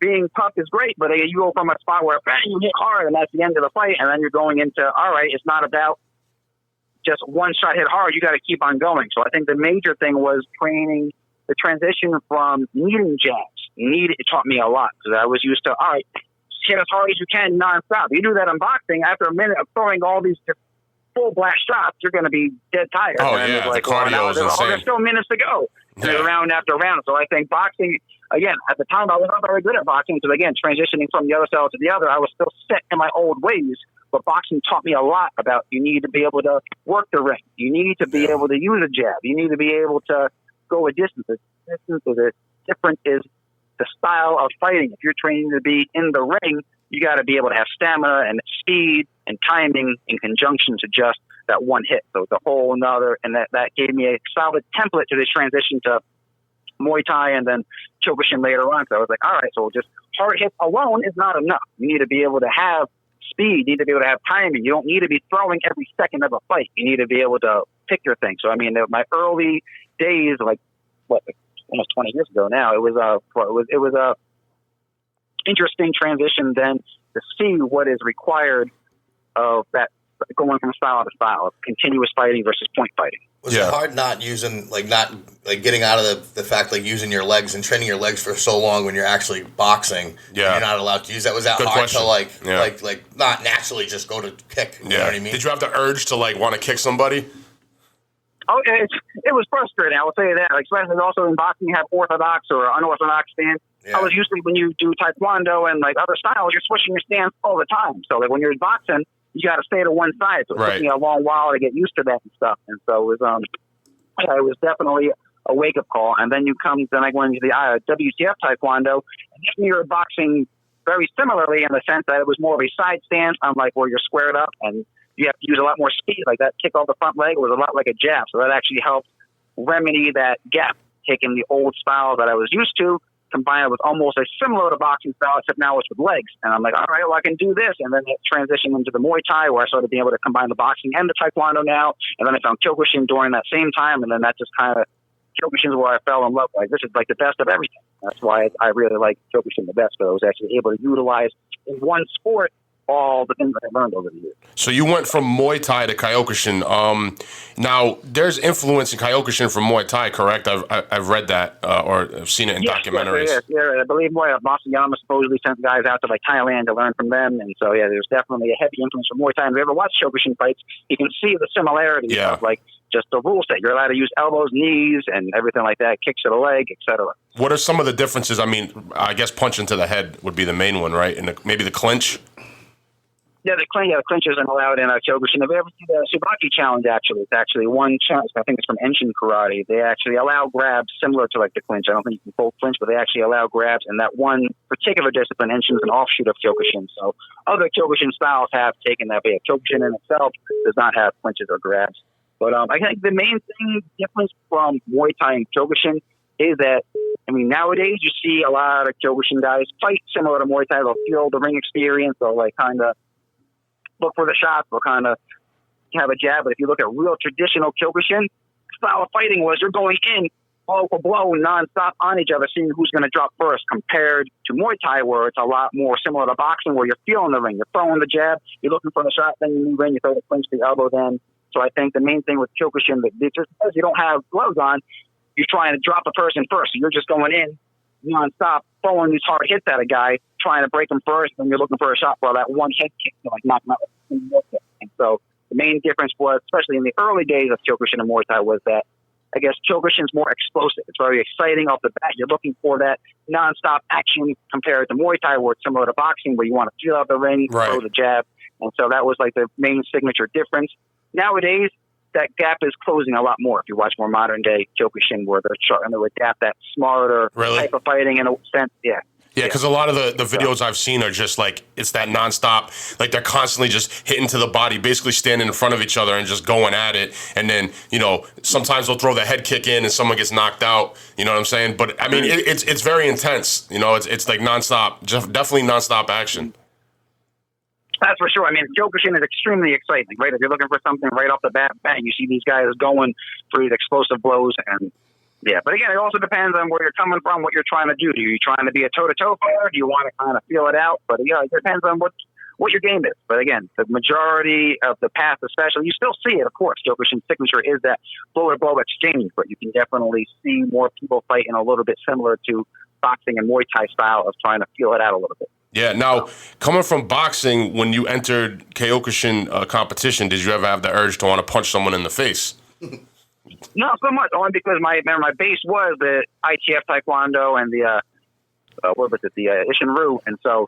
being tough is great, but you go from a spot where bang, you hit hard and that's the end of the fight, and then you're going into, all right, it's not about just one shot hit hard. You got to keep on going. So I think the major thing was training the transition from needing jabs. It taught me a lot because I was used to, all right, hit as hard as you can nonstop. You do that in boxing, after a minute of throwing all these full blast shots, you're going to be dead tired. Oh, and yeah, like, the cardio is insane. There's still minutes to go. And it's round after round. So I think boxing, again, at the time I was not very good at boxing because, again, transitioning from the other style to the other, I was still set in my old ways. But boxing taught me a lot about you need to be able to work the ring. You need to be able to use a jab. You need to be able to go a distance. The difference is the style of fighting. If you're training to be in the ring, you got to be able to have stamina and speed and timing in conjunction to just that one hit. So it's a whole another, and that gave me a solid template to this transition to Muay Thai and then Kyokushin later on. So I was like, all right, so just hard hits alone is not enough. You need to be able to have speed. You need to be able to have timing. You don't need to be throwing every second of a fight. You need to be able to pick your thing. So, I mean, my early days, like, almost 20 years ago now, it was a interesting transition then to see what is required of that, going from style to style, of continuous fighting versus point fighting. Was it hard not getting out of the fact, like, using your legs and training your legs for so long when you're actually boxing? Yeah. You're not allowed to use that. Was that Good hard question. to, like, not naturally just go to kick? You know what I mean? Did you have the urge to, like, want to kick somebody? Oh, it was frustrating. I will tell you that. Like, especially also in boxing, you have orthodox or unorthodox stance. Yeah. I was usually, when you do taekwondo and like other styles, you're switching your stance all the time. So like when you're boxing, you got to stay to one side. So it took me a long while to get used to that and stuff. And so it was definitely a wake up call. And then I went into the WCF taekwondo, and you're boxing very similarly in the sense that it was more of a side stance, unlike where you're squared up and you have to use a lot more speed. Like that kick off the front leg was a lot like a jab. So that actually helped remedy that gap, taking the old style that I was used to, combined with almost a similar to boxing style, except now it's with legs. And I'm like, all right, well, I can do this. And then it transitioned into the Muay Thai, where I started being able to combine the boxing and the taekwondo now. And then I found Kyokushin during that same time. And then that just kind of, Kyokushin is where I fell in love. Like, this is like the best of everything. That's why I really like Kyokushin the best, because I was actually able to utilize in one sport all the things that I learned over the years. So you went from Muay Thai to Kyokushin. Now, there's influence in Kyokushin from Muay Thai, correct? I've read that or I've seen it in documentaries. Yes, yeah, I believe Mas Oyama supposedly sent guys out to like Thailand to learn from them, and so there's definitely a heavy influence from Muay Thai. And if you ever watch Kyokushin fights, you can see the similarities of like just the rule set. You're allowed to use elbows, knees, and everything like that, kicks to the leg, etc. What are some of the differences? I mean, I guess punching to the head would be the main one, right? And maybe the clinch. Yeah, the clinch isn't allowed in Kyokushin. If you ever see the Subaki challenge, actually, it's actually one challenge. I think it's from Enshin Karate. They actually allow grabs similar to like the clinch. I don't think you can full clinch, but they actually allow grabs in that one particular discipline. Enshin is an offshoot of Kyokushin. So other Kyokushin styles have taken that way. Kyokushin in itself does not have clinches or grabs. But I think the main difference from Muay Thai and Kyokushin is that, I mean, nowadays you see a lot of Kyokushin guys fight similar to Muay Thai. They'll feel the ring experience. They'll like kind of look for the shots. They'll kind of have a jab. But if you look at real traditional Kyokushin style of fighting, was you're going in blow for blow nonstop on each other, seeing who's going to drop first, compared to Muay Thai, where it's a lot more similar to boxing, where you're feeling the ring. You're throwing the jab, you're looking for the shot, then you move in, you throw the clinch, the elbow then. So I think the main thing with Kyokushin, that just because you don't have gloves on, you're trying to drop the person first. So you're just going in nonstop, throwing these hard hits at a guy, trying to break him first, and you're looking for a shot for that one head kick to like knock him out. And so the main difference was, especially in the early days of Kyokushin and Muay Thai, was that I guess Kyokushin's more explosive. It's very exciting off the bat. You're looking for that nonstop action compared to Muay Thai, where it's similar to boxing, where you want to feel out the ring, throw the jab. And so that was like the main signature difference. Nowadays, that gap is closing a lot more. If you watch more modern day Kyokushin, where they're trying to adapt that smarter type of fighting in a sense. Yeah, because a lot of the videos I've seen are just like, it's that nonstop, like they're constantly just hitting to the body, basically standing in front of each other and just going at it. And then, sometimes they'll throw the head kick in and someone gets knocked out. You know what I'm saying? But I mean, it's very intense. It's like nonstop, definitely nonstop action. That's for sure. I mean, Kyokushin is extremely exciting, right? If you're looking for something right off the bat, bang, you see these guys going for these explosive blows, and Yeah, but again, it also depends on where you're coming from, what you're trying to do. Are you trying to be a toe-to-toe player? Do you want to kind of feel it out? But it depends on what your game is. But again, the majority of the path, especially, you still see it, of course. Kyokushin's signature is that blow-to-blow exchange, but you can definitely see more people fighting a little bit similar to boxing and Muay Thai style of trying to feel it out a little bit. Yeah. Now, coming from boxing, when you entered Kyokushin competition, did you ever have the urge to want to punch someone in the face? Not so much, only because my base was the ITF Taekwondo and the Ishin-Ryu, and so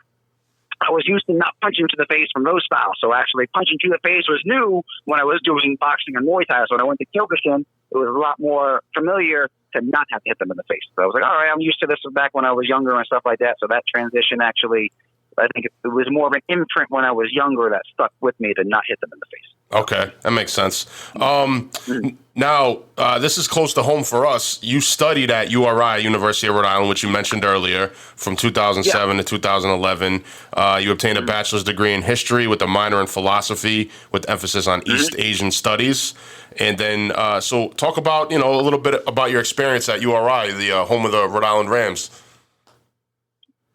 I was used to not punching to the face from those styles. So actually punching to the face was new when I was doing boxing and Muay Thai. So when I went to Kyokushin, it was a lot more familiar to not have to hit them in the face. So I was like, all right, I'm used to this back when I was younger and stuff like that. So that transition actually, I think it was more of an imprint when I was younger that stuck with me to not hit them in the face. Okay, that makes sense. Now, this is close to home for us. You studied at URI, University of Rhode Island, which you mentioned earlier, from 2007 to 2011. You obtained a bachelor's degree in history with a minor in philosophy with emphasis on East Asian studies. And then, so talk about, a little bit about your experience at URI, the home of the Rhode Island Rams.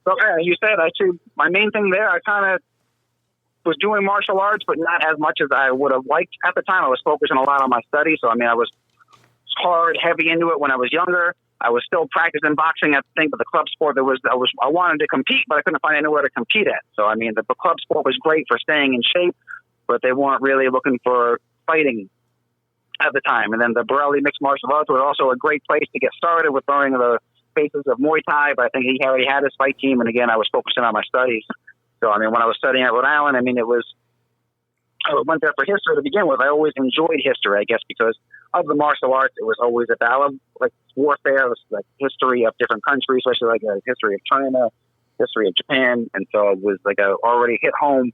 So, you said, actually, my main thing there, I kind of was doing martial arts, but not as much as I would have liked at the time. I was focusing a lot on my studies. So, I was heavy into it when I was younger. I was still practicing boxing at the thing, but the club sport, I wanted to compete, but I couldn't find anywhere to compete at. So, the club sport was great for staying in shape, but they weren't really looking for fighting at the time. And then the Borelli Mixed Martial Arts was also a great place to get started with learning the basis of Muay Thai, but I think he already had his fight team. And again, I was focusing on my studies. So, when I was studying at Rhode Island, I went there for history to begin with. I always enjoyed history, I guess, because of the martial arts. It was always a battle, like warfare, like history of different countries, especially like a history of China, history of Japan. And so it was like I already hit home.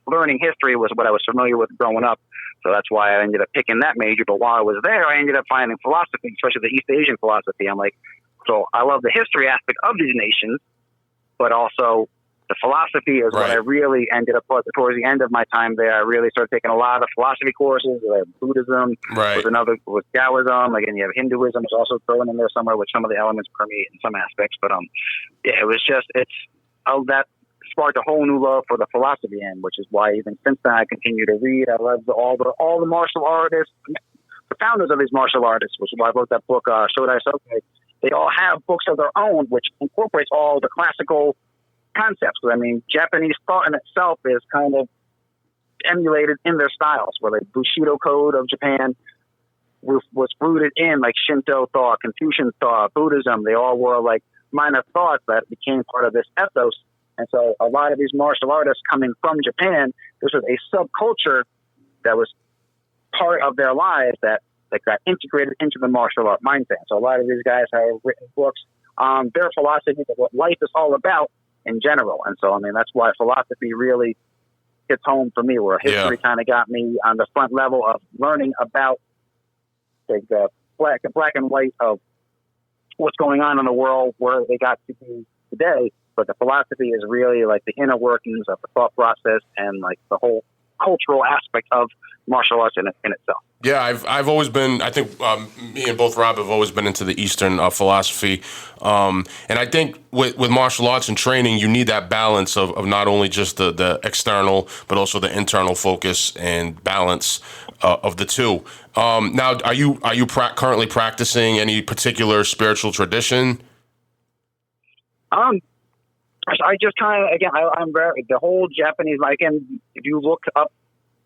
Learning history was what I was familiar with growing up. So that's why I ended up picking that major. But while I was there, I ended up finding philosophy, especially the East Asian philosophy. So I love the history aspect of these nations, but also the philosophy is what I really ended up towards the end of my time there. I really started taking a lot of philosophy courses. Buddhism was Taoism. Again, you have Hinduism is also thrown in there somewhere, with some of the elements permeate in some aspects. But it was just that sparked a whole new love for the philosophy end, which is why even since then I continue to read. I love all the martial artists, the founders of these martial artists, which is why I wrote that book, Shodai-Soke. They all have books of their own, which incorporates all the classical concepts. Japanese thought in itself is kind of emulated in their styles, where the Bushido code of Japan was rooted in like Shinto thought, Confucian thought, Buddhism. They all were like minor thoughts that became part of this ethos. And so a lot of these martial artists coming from Japan, this was a subculture that was part of their lives that got integrated into the martial art mindset. So a lot of these guys have written books on their philosophy of what life is all about in general. And so, that's why philosophy really hits home for me, where history kind of got me on the front level of learning about the black and white of what's going on in the world, where they got to be today. But the philosophy is really like the inner workings of the thought process and like the whole cultural aspect of martial arts in itself. Yeah, I've always been, I think me and both Rob have always been into the Eastern philosophy. And I think with martial arts and training, you need that balance of not only just the external, but also the internal focus and balance of the two. Now, are you currently practicing any particular spiritual tradition? I just kind of, again, I'm very, the whole Japanese, if you look up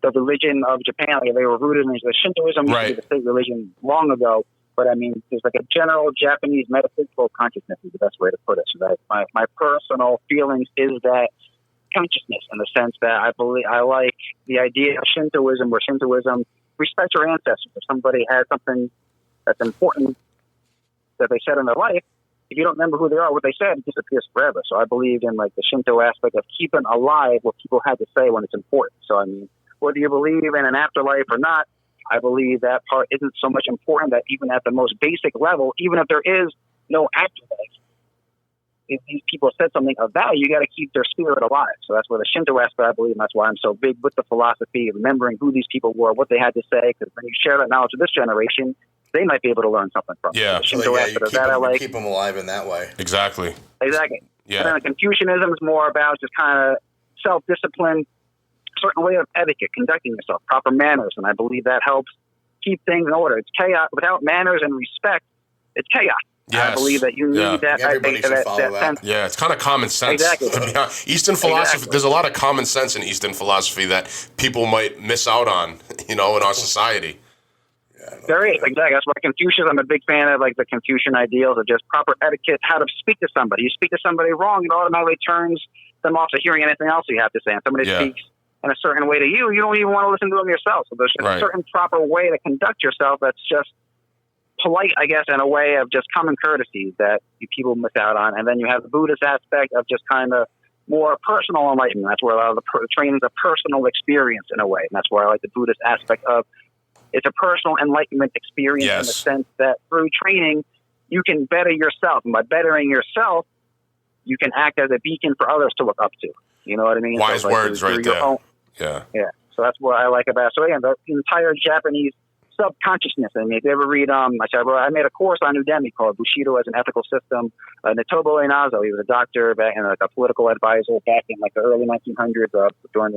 the religion of Japan, they were rooted in the Shintoism, which is the state religion long ago. But there's like a general Japanese metaphysical consciousness is the best way to put it. So that my personal feelings is that consciousness, in the sense that I like the idea of Shintoism, where Shintoism respects your ancestors. If somebody has something that's important that they said in their life, if you don't remember who they are, what they said, it disappears forever. So I believe in the Shinto aspect of keeping alive what people had to say when it's important. So whether you believe in an afterlife or not, I believe that part isn't so much important, that even at the most basic level, even if there is no afterlife, if these people said something of value, you got to keep their spirit alive. So that's where the Shinto aspect, I believe, and that's why I'm so big with the philosophy, remembering who these people were, what they had to say, because when you share that knowledge with this generation, they might be able to learn something from. Yeah. The Shinto aspect of that I like. Keep them alive in that way. Exactly. Exactly. Yeah. And then the Confucianism is more about just kind of self-discipline, certain way of etiquette, conducting yourself, proper manners, and I believe that helps keep things in order. It's chaos. Without manners and respect, it's chaos. Yes. I believe that you need that. Everybody should follow that. sense. Yeah, it's kind of common sense. Exactly. To be honest. Eastern philosophy, there's a lot of common sense in Eastern philosophy that people might miss out on, in our society. There is, exactly. That's why Confucius, I'm a big fan of, like, the Confucian ideals of just proper etiquette, how to speak to somebody. You speak to somebody wrong, it automatically turns them off to hearing anything else you have to say. And somebody speaks in a certain way to you, you don't even want to listen to them yourself. So there's a certain proper way to conduct yourself that's just polite, I guess, in a way of just common courtesy that people miss out on. And then you have the Buddhist aspect of just kind of more personal enlightenment. That's where a lot of the training is a personal experience in a way. And that's where I like the Buddhist aspect of it's a personal enlightenment experience in the sense that through training, you can better yourself. And by bettering yourself, you can act as a beacon for others to look up to. You know what I mean? Wise words right there. Yeah. So that's what I like about it. So again, the entire Japanese subconsciousness. I mean, if you ever read, I made a course on Udemy called Bushido as an Ethical System. Nitobo Einazo, he was a doctor back and like a political advisor back in like the early 1900s during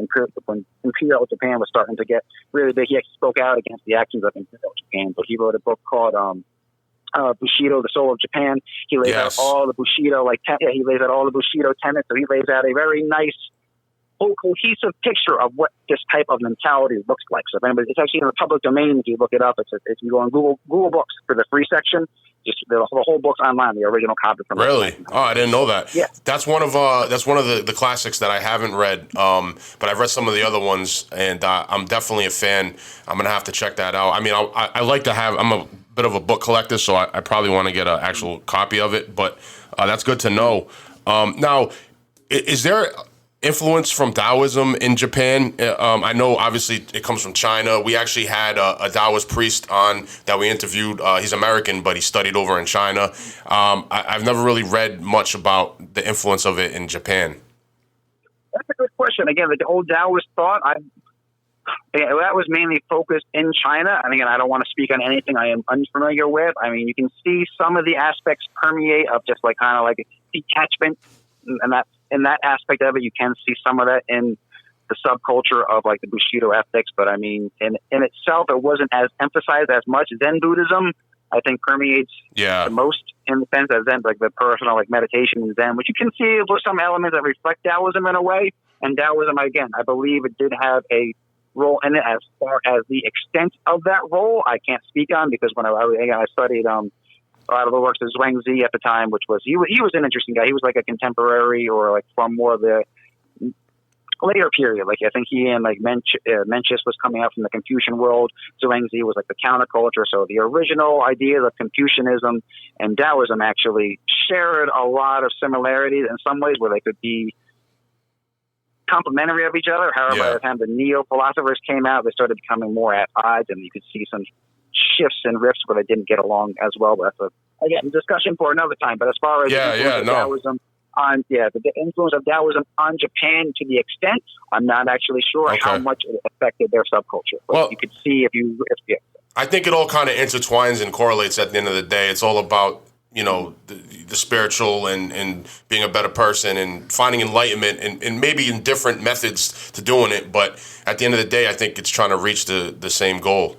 when Imperial Japan was starting to get really big. He actually spoke out against the actions of Imperial Japan. But he wrote a book called Bushido, the Soul of Japan. He lays out all the Bushido, he lays out all the Bushido tenets. So he lays out a very nice, whole cohesive picture of what this type of mentality looks like. So if anybody, it's actually in the public domain. If you look it up, if you go on Google Books for the free section, just the whole book's online. The original copy from really. Oh, I didn't know that. Yeah, that's one of the classics that I haven't read. But I've read some of the other ones, and I'm definitely a fan. I'm gonna have to check that out. I mean, I like to have. I'm a bit of a book collector, so I probably want to get an actual copy of it. But that's good to know. Now, is there influence from Taoism in Japan? I know obviously it comes from China. We actually had a Taoist priest on that we interviewed. He's American, but he studied over in China. I've never really read much about the influence of it in Japan. That's a good question. Again, the old Taoist thought, that was mainly focused in China. And again, I don't want to speak on anything I am unfamiliar with. I mean, you can see some of the aspects permeate of just like kind of like detachment, and that in that aspect of it, you can see some of that in the subculture of like the Bushido ethics. But I mean, in itself, it wasn't as emphasized as much. Zen Buddhism, I think, permeates the most in the sense that Zen, like the personal like meditation in Zen, which you can see with some elements that reflect Taoism in a way. And Taoism, again, I believe it did have a role in it. As far as the extent of that role, I can't speak on, because when I studied a lot of the works of Zhuangzi at the time, which was he was an interesting guy. He was like a contemporary or like from more of the later period. Like I think he and like Mencius was coming out from the Confucian world. Zhuangzi was like the counterculture. So the original ideas of Confucianism and Taoism actually shared a lot of similarities in some ways where they could be complementary of each other. However, by the time the neo-philosophers came out, they started becoming more at odds, and you could see some shifts and rifts where they didn't get along as well. But that's a discussion for another time. But as far as Taoism the influence of Taoism on Japan, to the extent, I'm not actually sure how much it affected their subculture. But you could see I think it all kind of intertwines and correlates at the end of the day. It's all about, the spiritual and being a better person and finding enlightenment and maybe in different methods to doing it. But at the end of the day, I think it's trying to reach the same goal.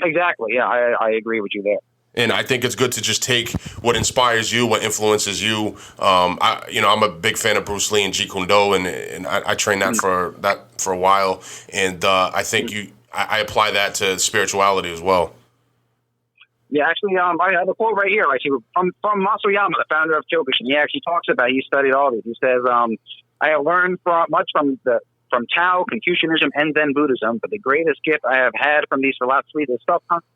Exactly. Yeah, I agree with you there. And I think it's good to just take what inspires you, what influences you. I'm a big fan of Bruce Lee and Jeet Kune Do, and I trained that for a while. And I think I apply that to spirituality as well. Yeah, actually, I have a quote right here, actually, from Mas Oyama, the founder of Kyokushin. He actually talks about, he studied all these. He says, I have learned much from Tao, Confucianism, and Zen Buddhism, but the greatest gift I have had from these philosophies is self-confidence.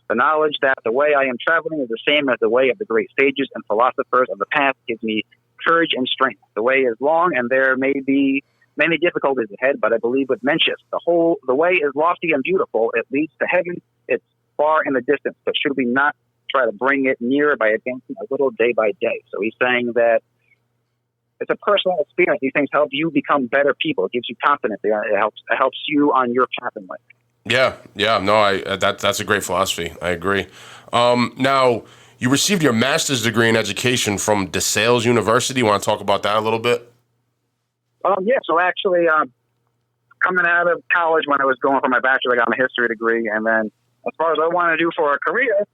The knowledge that the way I am traveling is the same as the way of the great sages and philosophers of the past gives me courage and strength. The way is long, and there may be many difficulties ahead, but I believe with Mencius, the way is lofty and beautiful. It leads to heaven. It's far in the distance, but should we not try to bring it nearer by advancing a little day by day? So he's saying that it's a personal experience. These things help you become better people. It gives you confidence. It helps you on your path in life. Yeah, no, that's a great philosophy. I agree. Now, you received your master's degree in education from DeSales University. You want to talk about that a little bit? Yeah, so actually, coming out of college when I was going for my bachelor, I got my history degree. And then as far as what I want to do for a career,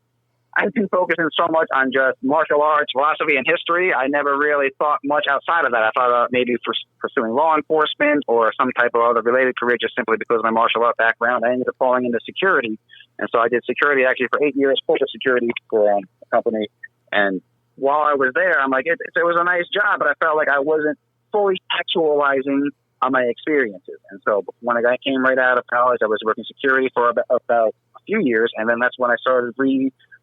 I've been focusing so much on just martial arts, philosophy, and history. I never really thought much outside of that. I thought about maybe pursuing law enforcement or some type of other related career just simply because of my martial art background. I ended up falling into security. And so I did security actually for 8 years, corporate security for a company. And while I was there, I'm like, it was a nice job, but I felt like I wasn't fully actualizing on my experiences. And so when I came right out of college, I was working security for about a few years. And then that's when I started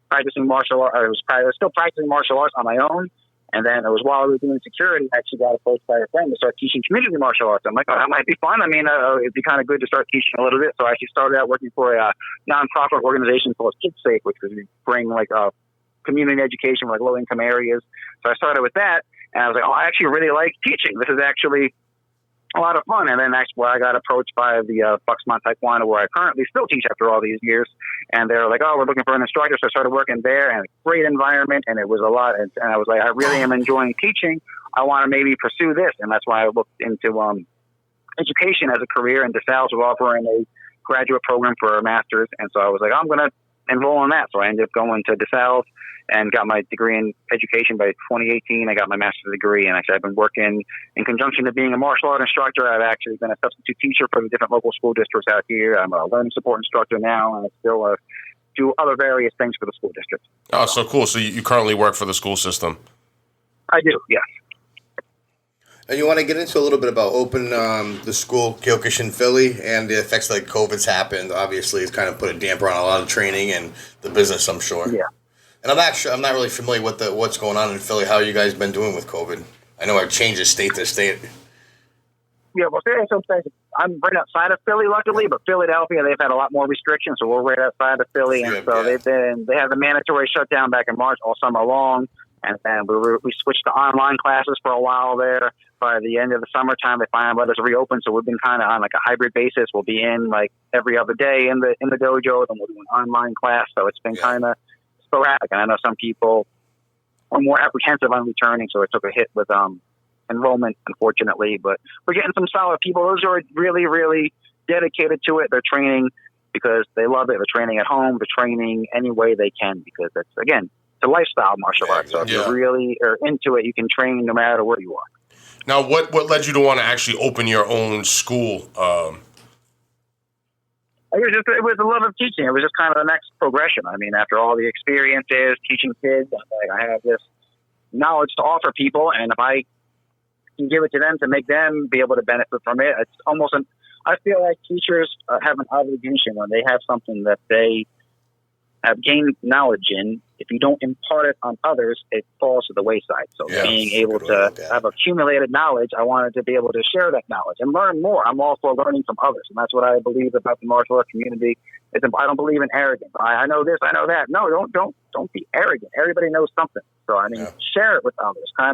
practicing martial arts. I was still practicing martial arts on my own. And then it was while I was doing security, I actually got approached by a friend to start teaching community martial arts. I'm like, oh, that might be fun. I mean, it'd be kind of good to start teaching a little bit. So I actually started out working for a nonprofit organization called Kids Safe, which was bring like community education for like low income areas. So I started with that, and I was like, oh, I actually really like teaching. This is actually a lot of fun. And then that's where I got approached by the Bucksmont Taekwondo, where I currently still teach after all these years. And they're like, oh, we're looking for an instructor. So I started working there, and a great environment. And it was a lot. And I was like, I really am enjoying teaching. I want to maybe pursue this. And that's why I looked into education as a career. And DeSales was offering a graduate program for a master's. And so I was like, I'm going to enroll in that. So I ended up going to DeSales and got my degree in education by 2018. I got my master's degree, and actually I've been working in conjunction to being a martial art instructor. I've actually been a substitute teacher for the different local school districts out here. I'm a learning support instructor now, and I still do other various things for the school district. Oh, so cool. So you currently work for the school system? I do, yes. And you want to get into a little bit about the school Kyokushin Philly and the effects like COVID's happened. Obviously, it's kind of put a damper on a lot of training and the business, I'm sure. Yeah. And I'm not really familiar with what's going on in Philly. How you guys been doing with COVID? I know it changes state to state. Yeah, well, I'm right outside of Philly, luckily, but Philadelphia, they've had a lot more restrictions, so we're right outside of Philly, and so they had the mandatory shutdown back in March all summer long, and then we switched to online classes for a while there. By the end of the summertime, they finally let us reopen, so we've been kind of on like a hybrid basis. We'll be in like every other day in the dojo, then we'll do an online class, so it's been kind of sporadic. And I know some people are more apprehensive on returning, so it took a hit with enrollment, unfortunately. But we're getting some solid people. Those are really, really dedicated to it. They're training because they love it. They're training at home. They're training any way they can because it's, again, it's a lifestyle martial arts. So if you really are into it, you can train no matter where you are. Now, what led you to want to actually open your own school? It was the love of teaching. It was just kind of the next progression. I mean, after all the experiences teaching kids, I have this knowledge to offer people, and if I can give it to them to make them be able to benefit from it, it's almost I feel like teachers have an obligation when they have something that they have gained knowledge in. If you don't impart it on others, it falls to the wayside. So being able to have accumulated knowledge, I wanted to be able to share that knowledge and learn more. I'm all for learning from others. And that's what I believe about the martial arts community. I don't believe in arrogance. I know this, I know that. No, don't be arrogant. Everybody knows something. So, I mean, share it with others. I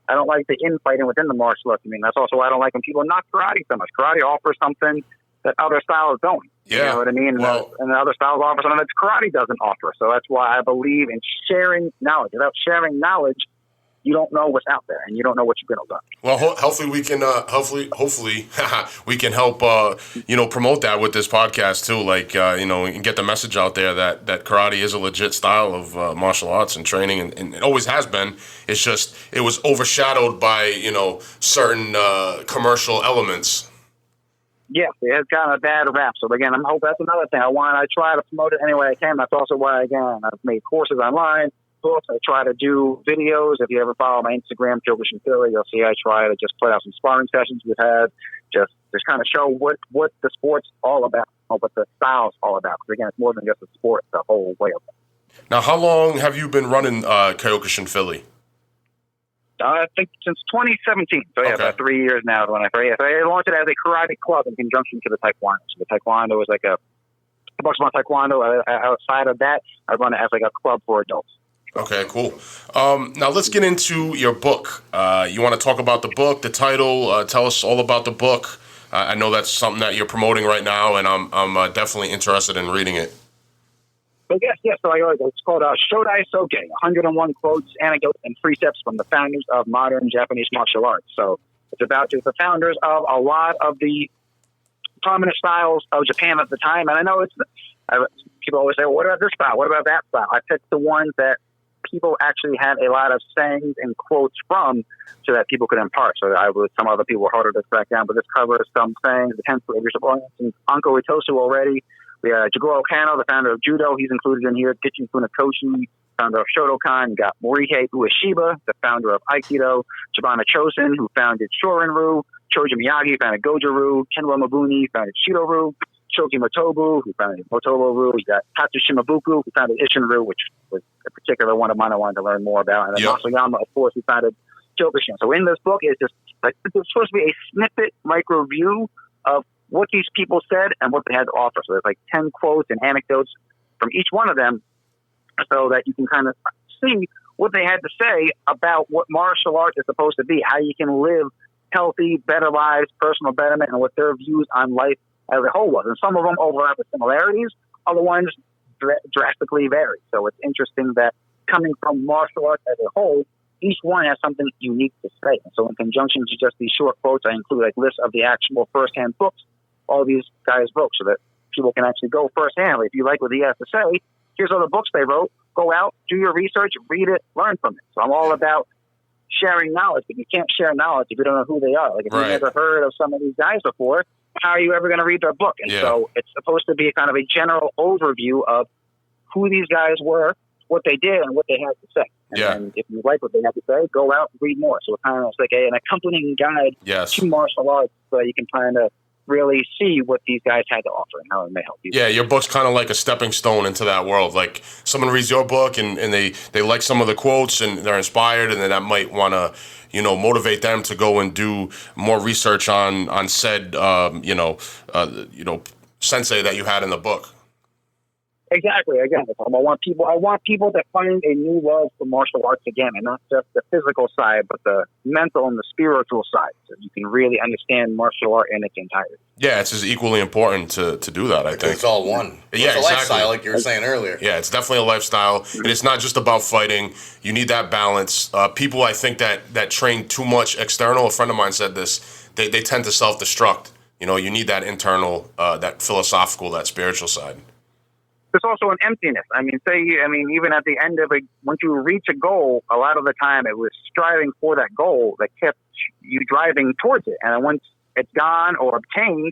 don't like the infighting within the martial arts. I mean, that's also why I don't like when people knock karate so much. Karate offers something that other styles don't. Yeah. You know what I mean? Well, and the other styles offer something that karate doesn't offer. So that's why I believe in sharing knowledge. Without sharing knowledge, you don't know what's out there, and you don't know what you're going to learn. Well, hopefully we can hopefully we can help promote that with this podcast too. Like and get the message out there that karate is a legit style of martial arts and training, and it always has been. It's just it was overshadowed by certain commercial elements. Yeah, it has gotten a bad rap. So again, I hope that's another thing. I try to promote it any way I can. That's also why again I've made courses online. I try to do videos. If you ever follow my Instagram, Kyokushin Philly, you'll see I try to just put out some sparring sessions we've had, just kind of show what the sport's all about, or what the style's all about. Because again, it's more than just a sport; it's the whole way of it. Now, how long have you been running Kyokushin Philly? I think since 2017. So yeah, about 3 years now. When I launched it as a karate club in conjunction to the taekwondo. So the taekwondo is like a Bucksmont Taekwondo. Outside of that, I run it as like a club for adults. Okay, cool. Now let's get into your book. You want to talk about the book, the title? Tell us all about the book. I know that's something that you're promoting right now, and I'm definitely interested in reading it. But yes. So it's called Shodai-Soke, 101 Quotes, Anecdotes, and Precepts from the Founders of Modern Japanese Martial Arts. So it's about just the founders of a lot of the prominent styles of Japan at the time. And I know people always say, well, what about this style? What about that style? I picked the ones that people actually had a lot of sayings and quotes from so that people could impart. So some other people were harder to track down, but this covers some sayings, the 10th Leadership Alliance, and Anko Itosu already. We have Jigoro Kano, the founder of Judo. He's included in here. Gichin Funakoshi, founder of Shotokan. You got Morihei Ueshiba, the founder of Aikido. Shibana Chosen, who founded Shorin-ryu. Choji Miyagi, founded Goju-ryu. Kenwa Mabuni, founded Shido-ryu. Shoki Motobu, who founded Motobo-ryu. You got Tatsu Shimabuku, who founded Ishin-ryu, which was a particular one of mine I wanted to learn more about. And then Mas Oyama, of course, who founded Kyokushin. So in this book, it's supposed to be a snippet, micro view of what these people said and what they had to offer. So there's like 10 quotes and anecdotes from each one of them so that you can kind of see what they had to say about what martial arts is supposed to be, how you can live healthy, better lives, personal betterment, and what their views on life as a whole was. And some of them overlap with similarities, other ones drastically vary. So it's interesting that coming from martial arts as a whole, each one has something unique to say. So in conjunction to just these short quotes, I include like lists of the actual first-hand books all these guys wrote so that people can actually go firsthand. If you like what he has to say, here's all the books they wrote. Go out, do your research, read it, learn from it. So I'm all about sharing knowledge, but you can't share knowledge if you don't know who they are. Like if you've never heard of some of these guys before, how are you ever going to read their book? And so it's supposed to be kind of a general overview of who these guys were, what they did, and what they had to say. And if you like what they have to say, go out and read more. So it's kind of like an accompanying guide to martial arts so you can kind of really see what these guys had to offer and how it may help you. Yeah, your book's kind of like a stepping stone into that world. Like someone reads your book and they like some of the quotes and they're inspired, and then that might want to, motivate them to go and do more research on said, sensei that you had in the book. Exactly. Again, I want people to find a new love for martial arts again, and not just the physical side, but the mental and the spiritual side, so you can really understand martial art in its entirety. Yeah, it's just equally important to do that, I think. It's all one. It's a lifestyle, like you were saying earlier. Yeah, it's definitely a lifestyle, and it's not just about fighting. You need that balance. People, I think, that train too much external, a friend of mine said this, they tend to self-destruct. You need that internal, that philosophical, that spiritual side. There's also an emptiness. Even at the end of it, once you reach a goal, a lot of the time it was striving for that goal that kept you driving towards it. And once it's gone or obtained,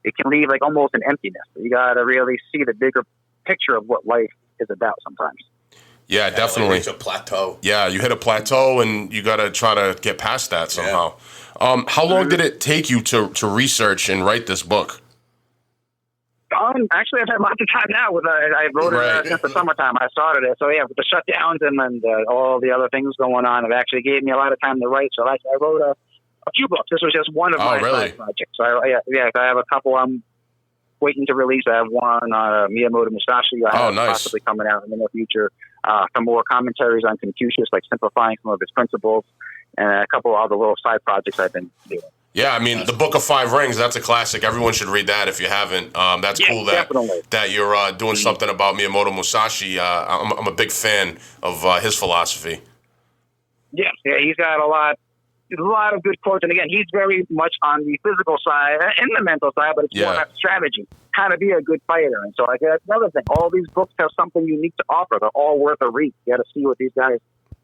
it can leave like almost an emptiness. You got to really see the bigger picture of what life is about sometimes. Yeah, definitely. It's a plateau. Yeah, you hit a plateau and you got to try to get past that somehow. Yeah. How long did it take you to research and write this book? Actually, I've had lots of time now. I wrote it since the summertime. I started it. So, with the shutdowns and then all the other things going on, it actually gave me a lot of time to write. So, I wrote a few books. This was just one of my projects. So, I have a couple I'm waiting to release. I have one on Miyamoto Musashi. I have possibly coming out in the near future. Some more commentaries on Confucius, like simplifying some of his principles, and a couple of other little side projects I've been doing. Yeah, the Book of Five Rings, that's a classic. Everyone should read that if you haven't. That's cool that you're doing something about Miyamoto Musashi. I'm a big fan of his philosophy. Yeah, he's got a lot of good quotes. And again, he's very much on the physical side and the mental side, but it's more about strategy, how to be a good fighter. And so that's another thing. All these books have something unique to offer. They're all worth a read. You got to see what these guys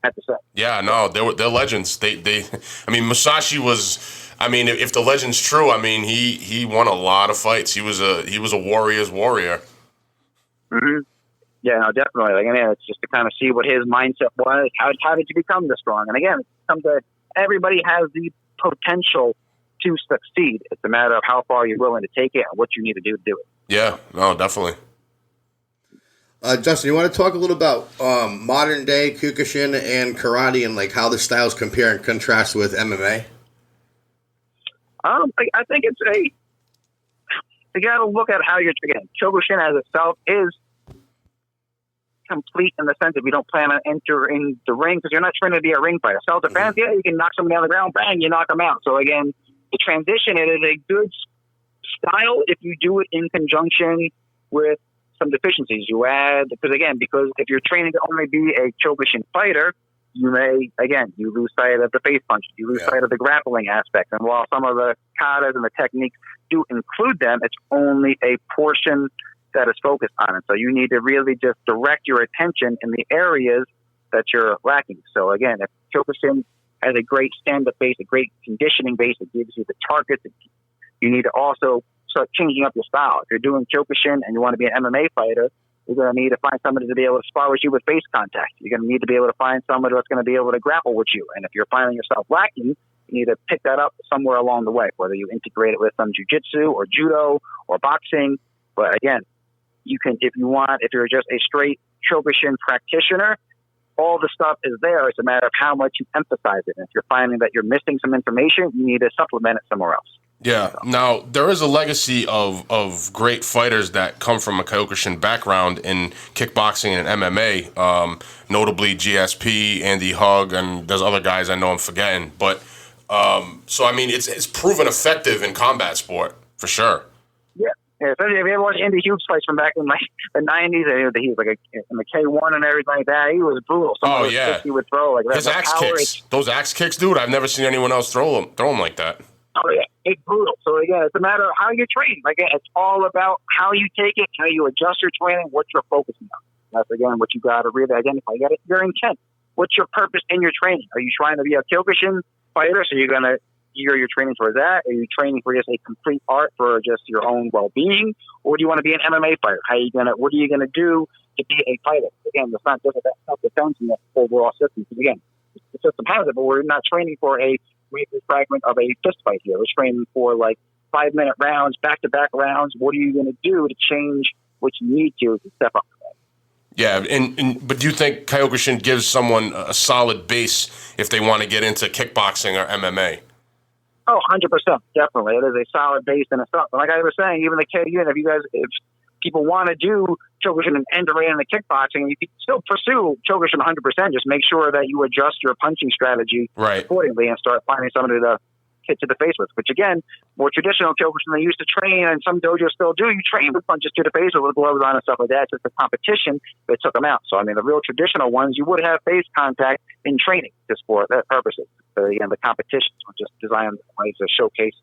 had to say. Yeah, no, they're legends. Musashi was... if the legend's true, he won a lot of fights. He was a warrior's warrior. Mm-hmm. Yeah, no, definitely. It's just to kind of see what his mindset was. How did you become this strong? And again, everybody has the potential to succeed. It's a matter of how far you're willing to take it and what you need to do it. Yeah, no, definitely. Justin, you want to talk a little about modern day Kyokushin and karate and like how the styles compare and contrast with MMA? I think you got to look at how Kyokushin as itself is complete in the sense that you don't plan on entering the ring because you're not trying to be a ring fighter. Self-defense, you can knock someone down the ground, bang, you knock them out. So again, the transition, it is a good style if you do it in conjunction with some deficiencies. You add, because if you're training to only be a Kyokushin fighter, you lose sight of the face punch, you lose sight of the grappling aspect. And while some of the katas and the techniques do include them, it's only a portion that is focused on it. So you need to really just direct your attention in the areas that you're lacking. So again, if Kyokushin has a great stand-up base, a great conditioning base, it gives you the targets. You need to also start changing up your style. If you're doing Kyokushin and you want to be an MMA fighter, you're going to need to find somebody to be able to spar with you with face contact. You're going to need to be able to find somebody that's going to be able to grapple with you. And if you're finding yourself lacking, you need to pick that up somewhere along the way, whether you integrate it with some jiu-jitsu or judo or boxing. But again, you can, if you're just a straight Kyokushin practitioner, all the stuff is there. It's a matter of how much you emphasize it. And if you're finding that you're missing some information, you need to supplement it somewhere else. Yeah. Now, there is a legacy of great fighters that come from a Kyokushin background in kickboxing and MMA, notably GSP, Andy Hug, and there's other guys I know I'm forgetting. But, so, I mean, it's proven effective in combat sport, for sure. Yeah. Especially if you ever watch Andy Hughes fights from back in like the 90s, he was like in the K1 and everything like that. He was brutal. Some of those kicks he would throw. Like his axe kicks. Those axe kicks, dude, I've never seen anyone else throw them like that. Oh, yeah. It's brutal. So, again, it's a matter of how you train. Like, it's all about how you take it, how you adjust your training, what you're focusing on. That's, again, what you got to really identify. You got your intent. What's your purpose in your training? Are you trying to be a Kyokushin fighter, so you're going to gear your training towards that? Are you training for just a complete art for just your own well-being? Or do you want to be an MMA fighter? What are you going to do to be a fighter? Again, it's not just about self-defense and the overall system. Because, again, the system has it, but we're not training for a fragment of a fist fight here. We're training for like 5-minute rounds, back-to-back rounds. What are you going to do to change what you need to step up? Yeah, but do you think Kyokushin gives someone a solid base if they want to get into kickboxing or MMA? Oh, 100%, definitely. It is a solid base in itself. And like I was saying, even the KU, if people want to do Kyokushin and enter right into kickboxing, you can still pursue Kyokushin 100%. Just make sure that you adjust your punching strategy accordingly and start finding somebody to hit to the face with. Which, again, more traditional Kyokushin they used to train, and some dojos still do. You train with punches to the face with gloves on and stuff like that. It's just the competition that took them out. So, I mean, the real traditional ones, you would have face contact in training just for that purposes. But, again, the competitions were just designed to showcase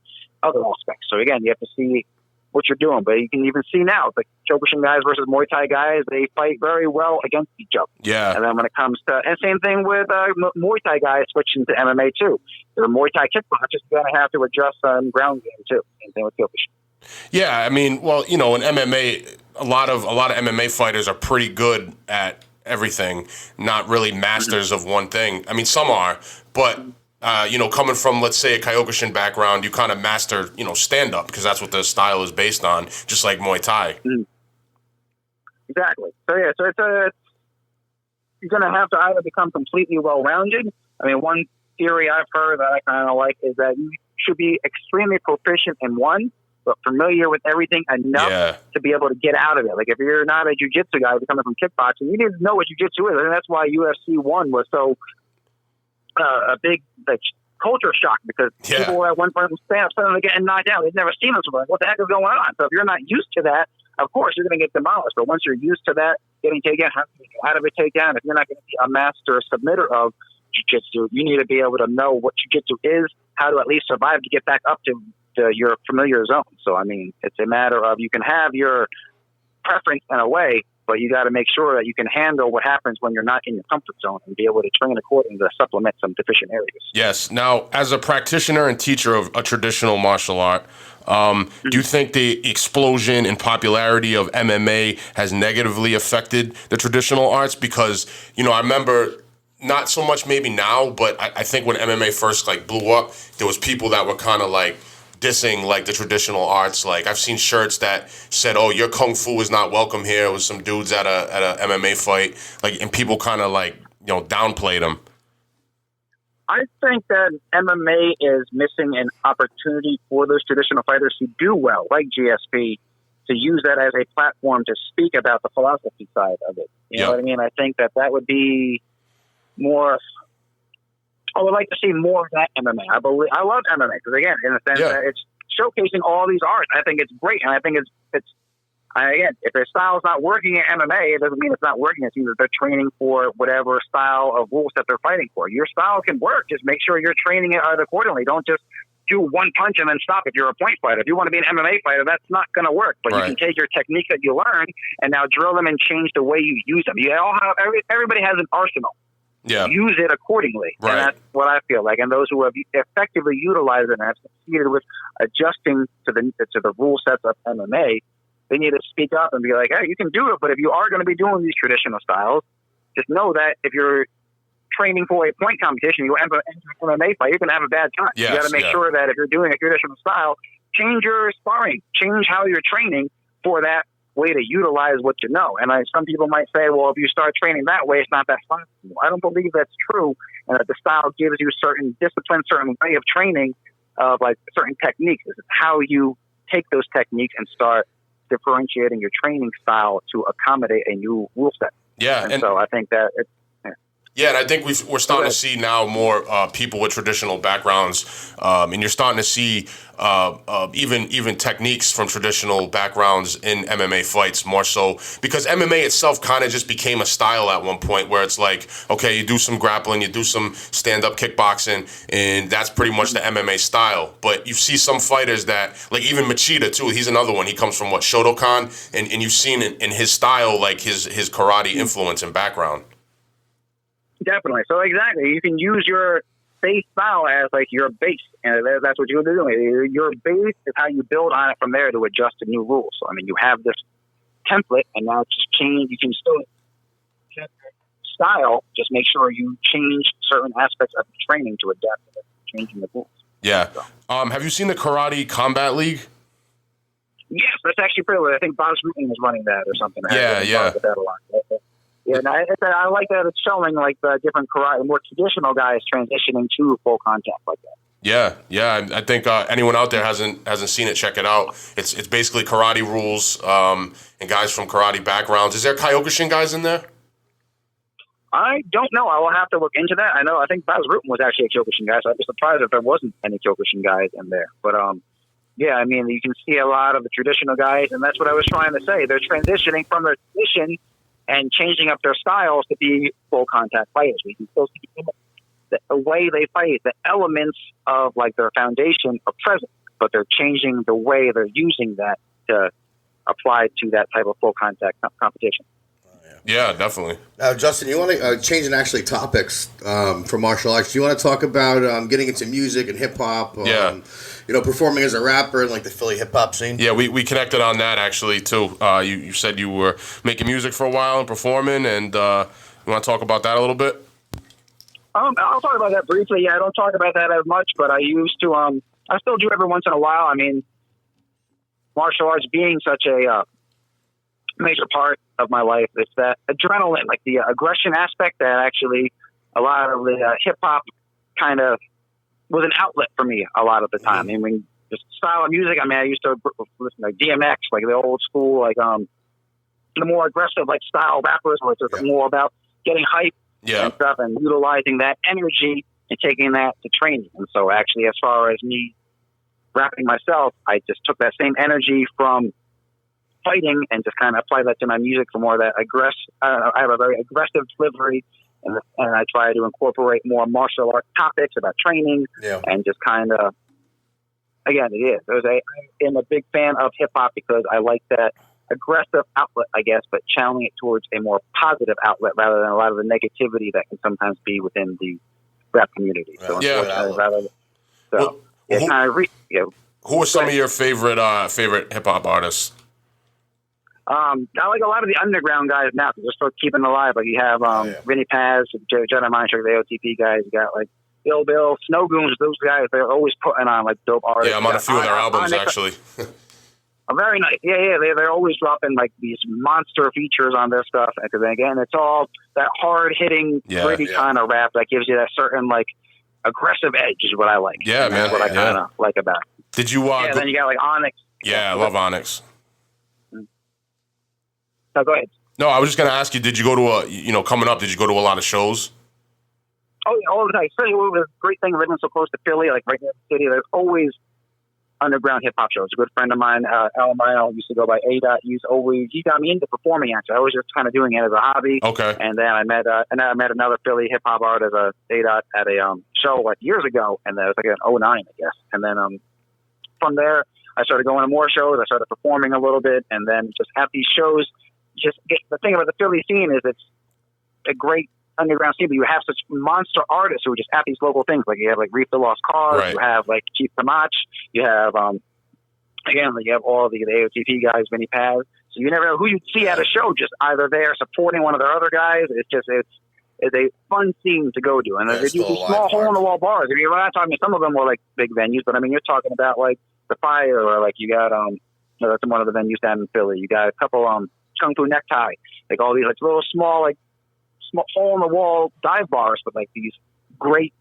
other aspects. So, again, you have to see what you're doing. But you can even see now, the Kyokushin guys versus Muay Thai guys, they fight very well against each other. Yeah. And then when it comes to, and same thing with Muay Thai guys switching to MMA too. The Muay Thai kickboxers are going to have to adjust on ground game too. Same thing with Kyokushin. Yeah, I mean, well, in MMA, a lot of MMA fighters are pretty good at everything, not really masters of one thing. I mean, some are, but coming from, let's say, a Kyokushin background, you kind of master, stand-up, because that's what the style is based on, just like Muay Thai. Exactly. So, yeah, you're going to have to either become completely well-rounded. I mean, one theory I've heard that I kind of like is that you should be extremely proficient in one, but familiar with everything enough to be able to get out of it. Like, if you're not a jiu-jitsu guy coming from kickboxing, you need to know what jiu-jitsu is. And that's why UFC 1 was so a big culture shock, because people at one point suddenly getting knocked out. They've never seen this before. What the heck is going on? So if you're not used to that, of course you're going to get demolished. But once you're used to that, getting takedown, how to get out of a takedown, if you're not going to be a master submitter of jiu-jitsu, you need to be able to know what jiu-jitsu is, how to at least survive to get back up to your familiar zone. So, I mean, it's a matter of, you can have your preference in a way, but you got to make sure that you can handle what happens when you're not in your comfort zone and be able to train accordingly to supplement some deficient areas. Yes. Now, as a practitioner and teacher of a traditional martial art, do you think the explosion in popularity of MMA has negatively affected the traditional arts? Because, I remember, not so much maybe now, but I think when MMA first blew up, there was people that were kind of dissing the traditional arts. Like, I've seen shirts that said, "Oh, your kung fu is not welcome here." It was some dudes at a MMA fight, and people kind of downplayed them. I think that MMA is missing an opportunity for those traditional fighters who do well, like GSP, to use that as a platform to speak about the philosophy side of it. You know what I mean? I think that would be more. I would like to see more of that MMA. I love MMA because, again, in the sense that it's showcasing all these arts. I think it's great, and I think again, if their style is not working in MMA, it doesn't mean it's not working. It means that they're training for whatever style of rules that they're fighting for. Your style can work. Just make sure you're training it accordingly. Don't just do one punch and then stop if you're a point fighter. If you want to be an MMA fighter, that's not going to work. But you can take your techniques that you learned and now drill them and change the way you use them. You all have, everybody has an arsenal. Yeah. Use it accordingly. Right. And that's what I feel like. And those who have effectively utilized it and have succeeded with adjusting to the rule sets of MMA, they need to speak up and be like, hey, you can do it, but if you are going to be doing these traditional styles, just know that if you're training for a point competition, you enter an MMA fight, you're going to have a bad time. Yes, you got to make sure that if you're doing a traditional style, change your sparring, change how you're training for that way to utilize what you know. And some people might say, well, if you start training that way, it's not that fun. I don't believe that's true, and that the style gives you certain discipline, certain way of training, of like certain techniques. This is how you take those techniques and start differentiating your training style to accommodate a new rule set. Yeah, and so I think that it's and I think we're starting to see now more people with traditional backgrounds, and you're starting to see even techniques from traditional backgrounds in MMA fights more so, because MMA itself kind of just became a style at one point where it's like, okay, you do some grappling, you do some stand-up kickboxing, and that's pretty much the MMA style. But you see some fighters that, like even Machida too, he's another one. He comes from Shotokan, and you've seen in his style like his karate influence and background. Definitely. So exactly, you can use your base style as like your base, and that's what you're doing. Your base is how you build on it from there to adjust to new rules. So I mean, you have this template, and now just change. You can still style. Just make sure you change certain aspects of the training to adapt to changing the rules. Yeah. So. Have you seen the Karate Combat League? Yes, that's actually pretty good. I think Bob Sweeting was running that or something. Yeah. Yeah, and I like that it's showing like the different karate, more traditional guys transitioning to full contact like that. Yeah. I think anyone out there hasn't seen it, check it out. It's basically karate rules and guys from karate backgrounds. Is there Kyokushin guys in there? I don't know. I will have to look into that. I think Baz Rutten was actually a Kyokushin guy, so I'd be surprised if there wasn't any Kyokushin guys in there. But yeah, I mean, you can see a lot of the traditional guys, and that's what I was trying to say. They're transitioning from their tradition and changing up their styles to be full contact fighters. We can still see the way they fight, the elements of like their foundation are present, but they're changing the way they're using that to apply to that type of full contact competition. Yeah, definitely. Justin, you want to changing actually topics from martial arts? Do you want to talk about getting into music and hip hop? Performing as a rapper in like the Philly hip hop scene. Yeah, we connected on that actually too. You said you were making music for a while and performing, and you want to talk about that a little bit? I'll talk about that briefly. Yeah, I don't talk about that as much, but I used to. I still do every once in a while. I mean, martial arts being such a major part of my life, it's that adrenaline, like the aggression aspect that actually a lot of the hip hop kind of was an outlet for me a lot of the time. I mean, the style of music, I used to listen to DMX, like the old school, like the more aggressive like style rappers, where it's just more about getting hype and stuff and utilizing that energy and taking that to training. And so actually, as far as me rapping myself, I just took that same energy from fighting and just kind of apply that to my music for more of that I have a very aggressive delivery, and I try to incorporate more martial art topics about training and just kind of, again, I'm a big fan of hip hop because I like that aggressive outlet, I guess, but channeling it towards a more positive outlet rather than a lot of the negativity that can sometimes be within the rap community. So who are some of your favorite hip hop artists? I like a lot of the underground guys now, because they're still keeping alive. Like you have Vinny Paz, Jedi Mind Trick, the OTP guys. You got like Ill Bill, Snow Goons. Those guys, they're always putting on like dope artists. Yeah, I'm on a few of their albums actually. Very nice. Yeah. They're always dropping like these monster features on their stuff. Because again, it's all that hard hitting, gritty kind of rap that gives you that certain like aggressive edge is what I like. Yeah, and man. That's what I kind of like about it. Did you? Then you got like Onyx. Yeah, I love Onyx. No, go ahead. No, I was just going to ask you, did you go to coming up, did you go to a lot of shows? Oh, yeah, all the time. Especially with the great thing living so close to Philly, like right near the city, there's always underground hip hop shows. A good friend of mine, Al used to go by A. He got me into performing. Actually, I was just kind of doing it as a hobby. Okay. And then I met another A. hip hop artist, A. at a show like years ago, and that was like in 2009, I guess. And then from there, I started going to more shows. I started performing a little bit, and then just at these shows, the thing about the Philly scene is it's a great underground scene, but you have such monster artists who are just at these local things. Like you have like Reef the Lost Cause, right. You have like Chief Kamach, you have you have all the AOTP guys, Vinny Paz. So you never know who you'd see at a show, just either there supporting one of their other guys. It's a fun scene to go to, and they do these small hole in the wall bars. I mean, we're not talking. Some of them were like big venues, but I mean, you're talking about like the Fire, or like you got that's one of the venues down in Philly. You got a couple Kung Fu Necktie, like all these like little small hole in the wall dive bars, but like these great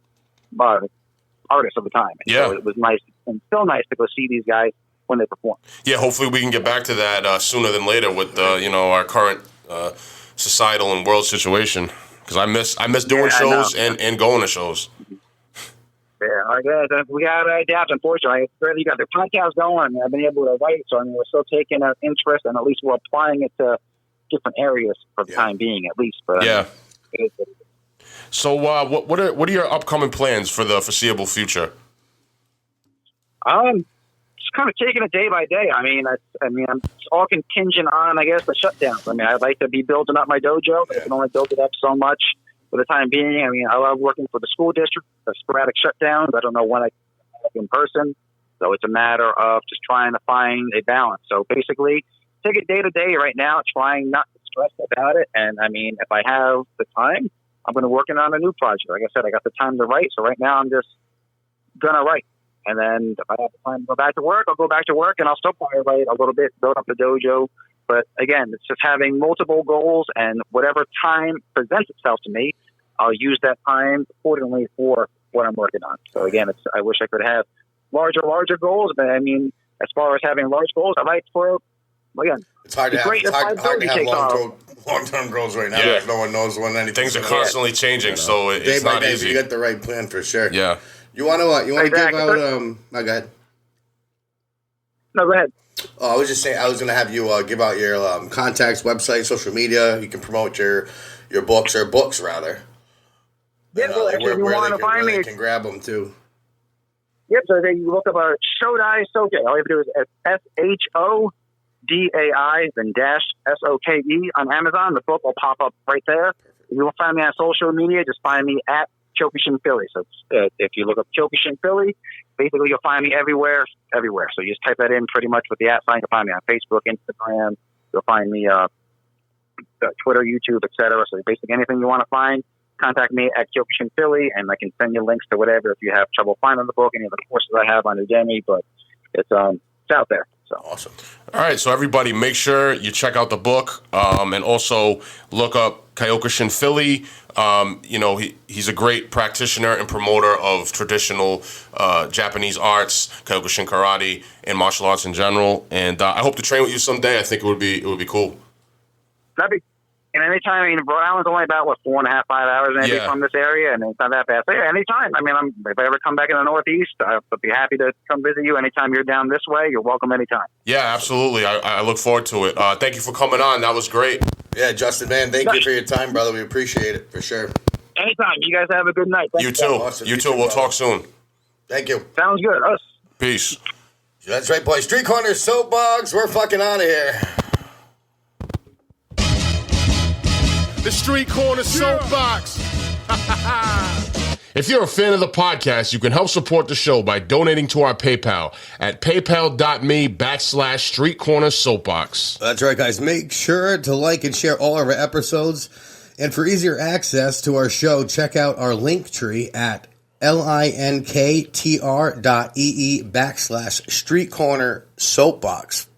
artists of the time. And yeah, so it was nice and still nice to go see these guys when they perform. Yeah, hopefully we can get back to that sooner than later with our current societal and world situation. Because I miss doing shows and going to shows. Yeah, I guess we got to adapt. Unfortunately, you got the podcast going. I've been able to write, so I mean, we're still taking an interest, and at least we're applying it to different areas for the time being, at least. But yeah. So, what are your upcoming plans for the foreseeable future? Just kind of taking it day by day. I mean, it's all contingent on, I guess, the shutdowns. I mean, I'd like to be building up my dojo, but I can only build it up so much for the time being. I mean, I love working for the school district. The sporadic shutdowns, I don't know when I can work in person, so it's a matter of just trying to find a balance. So basically, take it day to day right now, trying not to stress about it. And I mean, if I have the time, I'm going to work on a new project. Like I said, I got the time to write, so right now I'm just going to write. And then if I have the time to go back to work, I'll go back to work, and I'll still probably write a little bit, build up the dojo. But again, it's just having multiple goals, and whatever time presents itself to me, I'll use that time accordingly for what I'm working on. So again, I wish I could have larger goals, but I mean, as far as having large goals, I like again, it's hard to have long-term goals right now. Yeah. No one knows when anything. Things are constantly changing, so it's not easy. You got the right plan for sure. Yeah. You want to give out? No, go ahead. No, go ahead. I was just saying, I was going to have you give out your contacts, website, social media. You can promote your books, or books rather. Yeah, where they can grab them too. Yep. So then you look up Shodai-Soke. All you have to do is SHODAI then -SOKE on Amazon. The book will pop up right there. If you will find me on social media, just find me at Kyokushin Philly. So if you look up Kyokushin Philly, basically you'll find me everywhere. So you just type that in pretty much with the @ sign. You'll find me on Facebook, Instagram. You'll find me Twitter, YouTube, etc. So basically anything you want to find, contact me at Kyokushin Philly, and I can send you links to whatever if you have trouble finding the book, any of the courses I have on Udemy. But it's out there. So awesome. All right, so everybody, make sure you check out the book, and also look up Kyokushin Philly. He's a great practitioner and promoter of traditional Japanese arts, Kyokushin Karate, and martial arts in general. And I hope to train with you someday. I think it would be cool. That'd be. And anytime, I mean, Rhode Island's only about 4.5, 5 hours maybe from this area, and it's not that bad. So yeah, anytime. I mean, if I ever come back in the Northeast, I'd be happy to come visit you. Anytime you're down this way, you're welcome anytime. Yeah, absolutely. I look forward to it. Thank you for coming on. That was great. Yeah, Justin, man, thank you for your time, brother. We appreciate it for sure. Anytime. You guys have a good night. Thanks, you too. Awesome. You too. We'll talk soon. Thank you. Sounds good. Us. Peace. That's right, boys. Street Corner Soapbox. We're fucking out of here. The Street Corner Soapbox. If you're a fan of the podcast, you can help support the show by donating to our PayPal at paypal.me/Street Corner Soapbox. That's right, guys. Make sure to like and share all of our episodes. And for easier access to our show, check out our link tree at linktr.ee/Street Corner Soapbox.